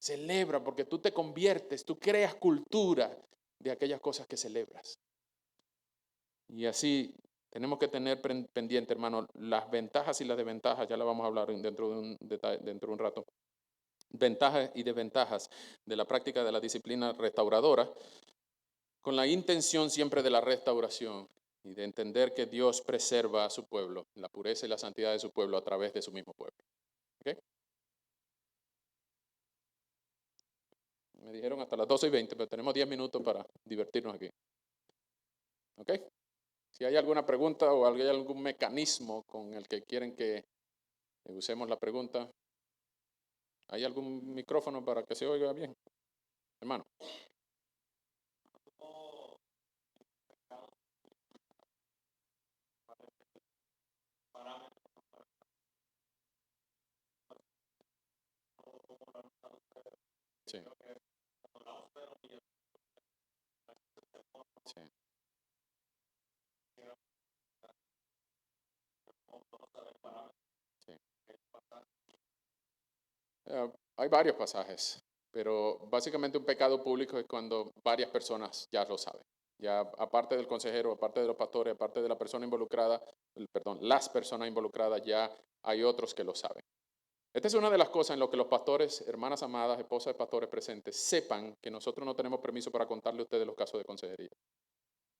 Celebra porque tú te conviertes, tú creas cultura de aquellas cosas que celebras. Y así tenemos que tener pendiente, hermano, las ventajas y las desventajas, ya la vamos a hablar dentro de un rato, ventajas y desventajas de la práctica de la disciplina restauradora, con la intención siempre de la restauración y de entender que Dios preserva a su pueblo, la pureza y la santidad de su pueblo a través de su mismo pueblo. ¿Okay? Me dijeron hasta las 12:20, pero tenemos 10 minutos para divertirnos aquí. ¿Ok? Si hay alguna pregunta o hay algún mecanismo con el que quieren que usemos la pregunta, ¿hay algún micrófono para que se oiga bien? Hermano. Sí, sí. Sí. Hay varios pasajes, pero básicamente un pecado público es cuando varias personas ya lo saben. Ya aparte del consejero, aparte de los pastores, aparte de la persona involucrada, perdón, las personas involucradas, ya hay otros que lo saben. Esta es una de las cosas en lo que los pastores, hermanas amadas, esposas de pastores presentes, sepan que nosotros no tenemos permiso para contarle a ustedes los casos de consejería.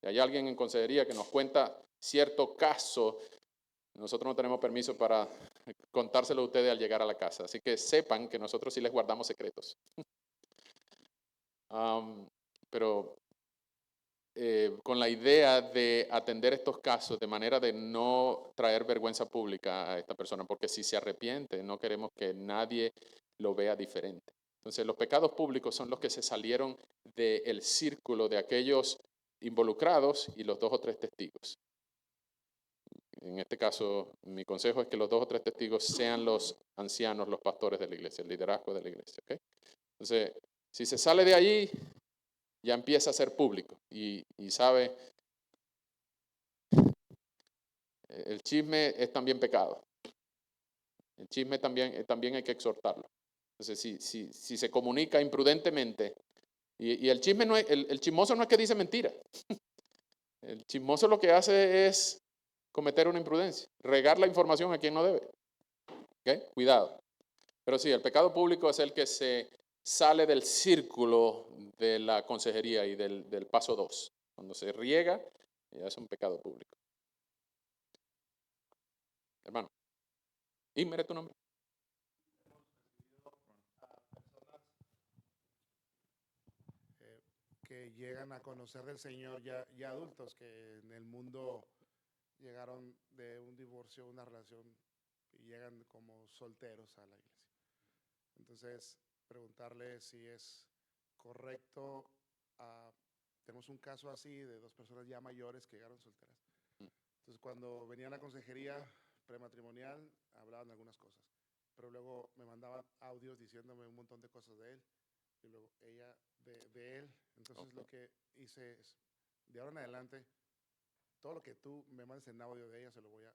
Si hay alguien en consejería que nos cuenta cierto caso, nosotros no tenemos permiso para contárselo a ustedes al llegar a la casa. Así que sepan que nosotros sí les guardamos secretos. Pero con la idea de atender estos casos de manera de no traer vergüenza pública a esta persona, porque si se arrepiente, no queremos que nadie lo vea diferente. Entonces, los pecados públicos son los que se salieron del círculo de aquellos involucrados y los 2 o 3 testigos. En este caso, mi consejo es que los 2 o 3 testigos sean los ancianos, los pastores de la iglesia, el liderazgo de la iglesia. ¿Okay? Entonces, si se sale de allí, ya empieza a ser público y sabe, el chisme es también pecado. El chisme también hay que exhortarlo. Entonces, si se comunica imprudentemente, y el chisme no es, el chismoso no es que dice mentira. El chismoso lo que hace es cometer una imprudencia, regar la información a quien no debe. ¿Okay? Cuidado. Pero sí, el pecado público es el que se sale del círculo de la consejería y del paso 2. Cuando se riega, ya es un pecado público. Hermano, Inmer, ¿tu nombre? Que llegan a conocer del Señor ya adultos, que en el mundo llegaron de un divorcio, una relación, y llegan como solteros a la iglesia. Entonces, preguntarle si es correcto. Tenemos un caso así de 2 personas ya mayores que llegaron solteras. Entonces, cuando venían a la consejería prematrimonial, hablaban algunas cosas, pero luego me mandaban audios diciéndome un montón de cosas de él, y luego ella de él. Entonces, okay, lo que hice es, de ahora en adelante, todo lo que tú me mandes en audio de ella se lo voy a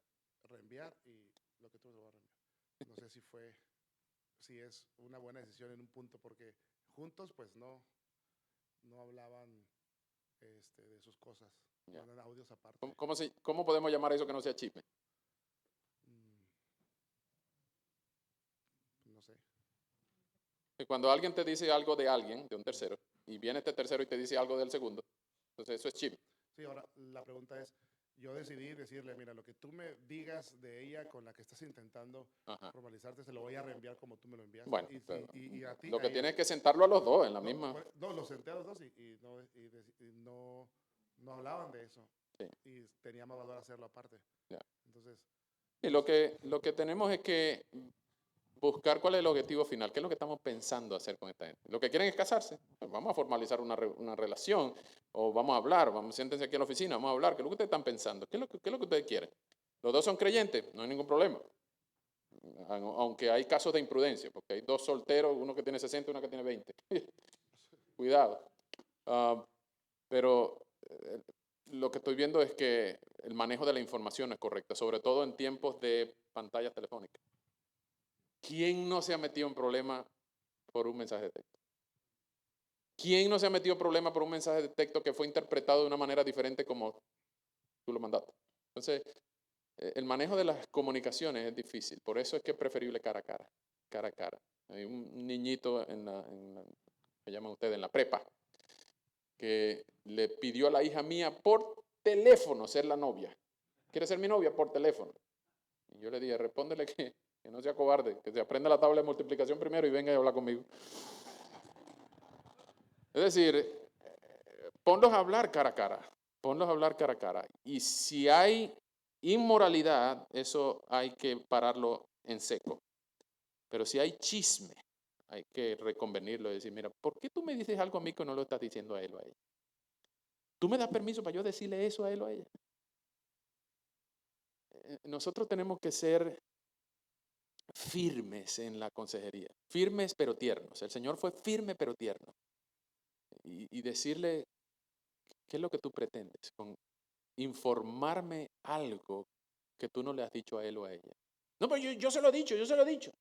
reenviar, y lo que tú me lo vas a reenviar. No sé si es una buena decisión en un punto, porque juntos pues no hablaban de sus cosas, Yeah. mandan audios aparte. ¿Cómo podemos llamar eso que no sea chisme? No sé. Cuando alguien te dice algo de alguien, de un tercero, y viene este tercero y te dice algo del segundo, entonces eso es chisme. Sí, ahora la pregunta es, yo decidí decirle, mira, lo que tú me digas de ella con la que estás intentando formalizarte, se lo voy a reenviar como tú me lo enviaste. Bueno, y a ti, lo a que ella. tienes es que sentarlo a los dos en la misma. No, los senté a los dos y no hablaban de eso. Sí. Y tenía más valor hacerlo aparte. Yeah. Entonces. Y lo que tenemos es que buscar cuál es el objetivo final, qué es lo que estamos pensando hacer con esta gente. Lo que quieren es casarse. Pues vamos a formalizar una relación, o vamos a hablar, siéntense aquí en la oficina, vamos a hablar. ¿Qué es lo que ustedes están pensando? ¿Qué es lo que ustedes quieren? Los dos son creyentes, no hay ningún problema. Aunque hay casos de imprudencia, porque hay 2 solteros, uno que tiene 60 y uno que tiene 20. Cuidado. Pero lo que estoy viendo es que el manejo de la información no es correcto, sobre todo en tiempos de pantallas telefónicas. ¿Quién no se ha metido en problemas por un mensaje de texto? ¿Quién no se ha metido problema por un mensaje de texto que fue interpretado de una manera diferente como tú lo mandaste? Entonces, el manejo de las comunicaciones es difícil. Por eso es que es preferible cara a cara. Cara a cara. Hay un niñito ¿qué llaman ustedes? En la prepa, que le pidió a la hija mía por teléfono ser la novia. ¿Quiere ser mi novia? Por teléfono. Y yo le dije, respóndele que no sea cobarde, que se aprenda la tabla de multiplicación primero y venga y habla conmigo. Es decir, ponlos a hablar cara a cara, ponlos a hablar cara a cara. Y si hay inmoralidad, eso hay que pararlo en seco. Pero si hay chisme, hay que reconvenirlo y decir, mira, ¿por qué tú me dices algo a mí que no lo estás diciendo a él o a ella? ¿Tú me das permiso para yo decirle eso a él o a ella? Nosotros tenemos que ser firmes en la consejería, firmes pero tiernos. El Señor fue firme pero tierno. Y decirle, ¿qué es lo que tú pretendes con informarme algo que tú no le has dicho a él o a ella? No, pero yo se lo he dicho, yo se lo he dicho.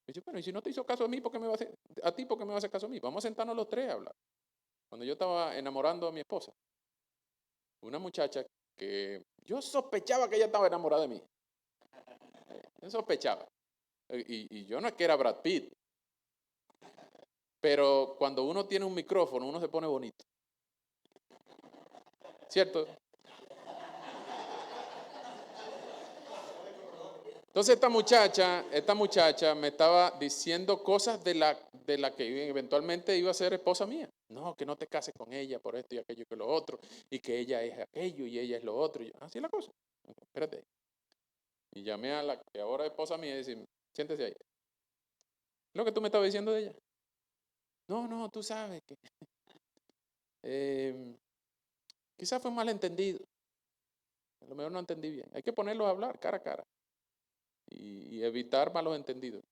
Y dice, bueno, y si no te hizo caso a mí, ¿por qué me va a hacer, a ti, por qué me va a hacer caso a mí? Vamos a sentarnos los tres a hablar. Cuando yo estaba enamorando a mi esposa, una muchacha que yo sospechaba que ella estaba enamorada de mí. Yo sospechaba. Y yo no es que era Brad Pitt, pero cuando uno tiene un micrófono, uno se pone bonito. ¿Cierto? Entonces esta muchacha me estaba diciendo cosas de la que eventualmente iba a ser esposa mía. No, que no te cases con ella por esto y aquello que lo otro, y que ella es aquello y ella es lo otro. Y yo, así es la cosa. Espérate. Y llamé a la que ahora es esposa mía y dije, siéntese ahí. ¿Lo que tú me estabas diciendo de ella? No, tú sabes que quizás fue un malentendido. A lo mejor no entendí bien. Hay que ponerlos a hablar cara a cara y evitar malos entendidos.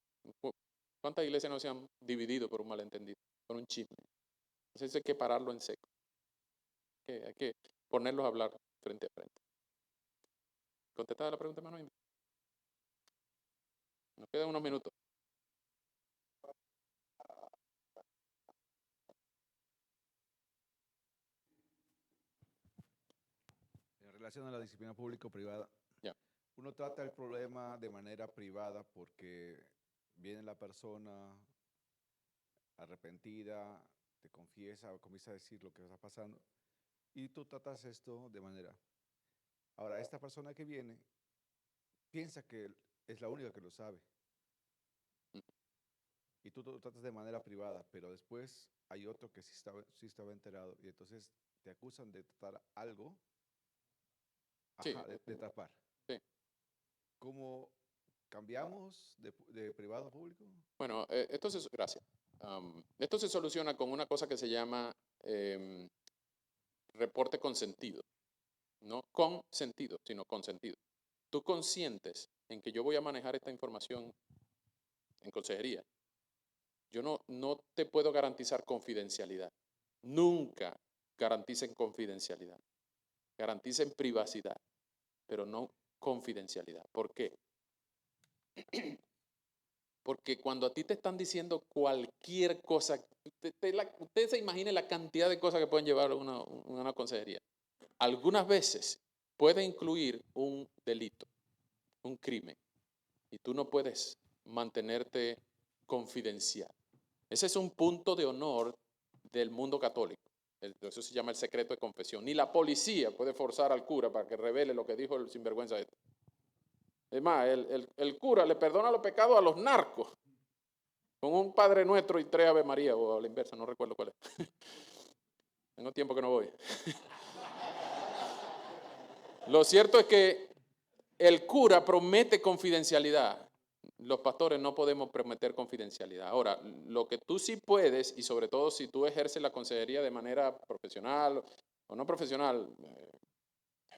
¿Cuántas iglesias no se han dividido por un malentendido, por un chisme? Entonces hay que pararlo en seco. Hay que ponerlos a hablar frente a frente. ¿Contestada la pregunta, hermano? Nos quedan unos minutos. En relación a la disciplina público-privada, Ya. uno trata el problema de manera privada porque viene la persona arrepentida, te confiesa o comienza a decir lo que está pasando y tú tratas esto de manera. Ahora, esta persona que viene piensa que es la única que lo sabe y tú lo tratas de manera privada, pero después hay otro que sí estaba enterado y entonces te acusan de tratar algo, Sí. de tapar. Sí. ¿Cómo cambiamos de privado a público? Bueno, gracias. Esto se soluciona con una cosa que se llama reporte consentido. No con sentido, sino consentido. Tú consientes en que yo voy a manejar esta información en consejería. Yo no te puedo garantizar confidencialidad. Nunca garanticen confidencialidad. Garanticen privacidad, pero no confidencialidad. ¿Por qué? Porque cuando a ti te están diciendo cualquier cosa, usted se imagine la cantidad de cosas que pueden llevar una consejería. Algunas veces puede incluir un delito, un crimen, y tú no puedes mantenerte confidencial. Ese es un punto de honor del mundo católico. Eso se llama el secreto de confesión. Ni la policía puede forzar al cura para que revele lo que dijo el sinvergüenza este. Es más, el cura le perdona los pecados a los narcos con un Padre Nuestro y 3 Ave María, o a la inversa, no recuerdo cuál es. Tengo tiempo que no voy. Lo cierto es que el cura promete confidencialidad. Los pastores no podemos prometer confidencialidad. Ahora, lo que tú sí puedes, y sobre todo si tú ejerces la consejería de manera profesional o no profesional,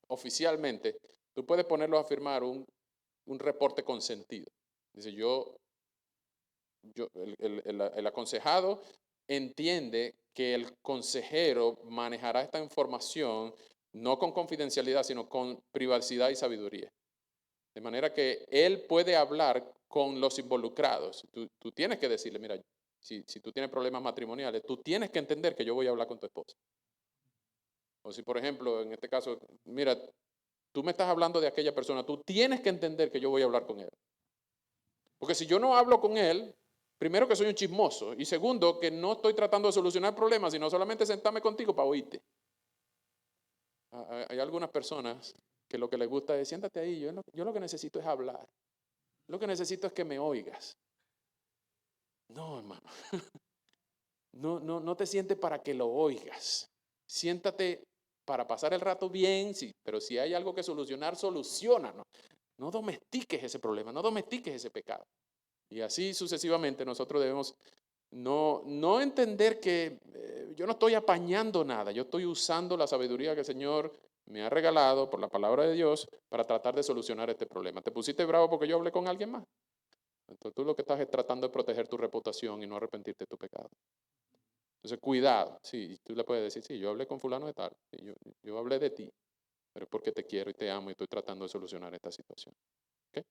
oficialmente, tú puedes ponerlo a firmar un reporte consentido. Dice, el aconsejado entiende que el consejero manejará esta información no con confidencialidad, sino con privacidad y sabiduría. De manera que él puede hablar con los involucrados. Tú tienes que decirle, mira, Si tú tienes problemas matrimoniales, tú tienes que entender que yo voy a hablar con tu esposa. O si, por ejemplo, en este caso, mira, tú me estás hablando de aquella persona, tú tienes que entender que yo voy a hablar con él. Porque si yo no hablo con él, primero que soy un chismoso y segundo que no estoy tratando de solucionar problemas, sino solamente sentarme contigo para oírte. Hay algunas personas que lo que les gusta es, siéntate ahí, yo lo que necesito es hablar. Lo que necesito es que me oigas. No, hermano. No te sientes para que lo oigas. Siéntate para pasar el rato bien, sí, pero si hay algo que solucionar, soluciónalo. No domestiques ese problema, no domestiques ese pecado. Y así sucesivamente nosotros debemos no entender que yo no estoy apañando nada, yo estoy usando la sabiduría que el Señor me ha regalado por la palabra de Dios para tratar de solucionar este problema. ¿Te pusiste bravo porque yo hablé con alguien más? Entonces tú lo que estás es tratando de proteger tu reputación y no arrepentirte de tu pecado. Entonces cuidado, sí, tú le puedes decir, sí, yo hablé con fulano de tal, sí, yo hablé de ti, pero es porque te quiero y te amo y estoy tratando de solucionar esta situación. ¿Ok?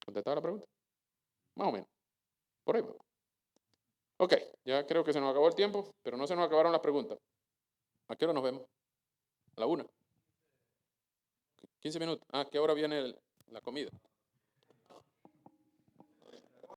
¿Contestaba la pregunta? Más o menos. Por ahí vamos. Ok, ya creo que se nos acabó el tiempo, pero no se nos acabaron las preguntas. ¿A qué hora nos vemos? A la 1. 15 minutos. ¿A qué hora viene la comida?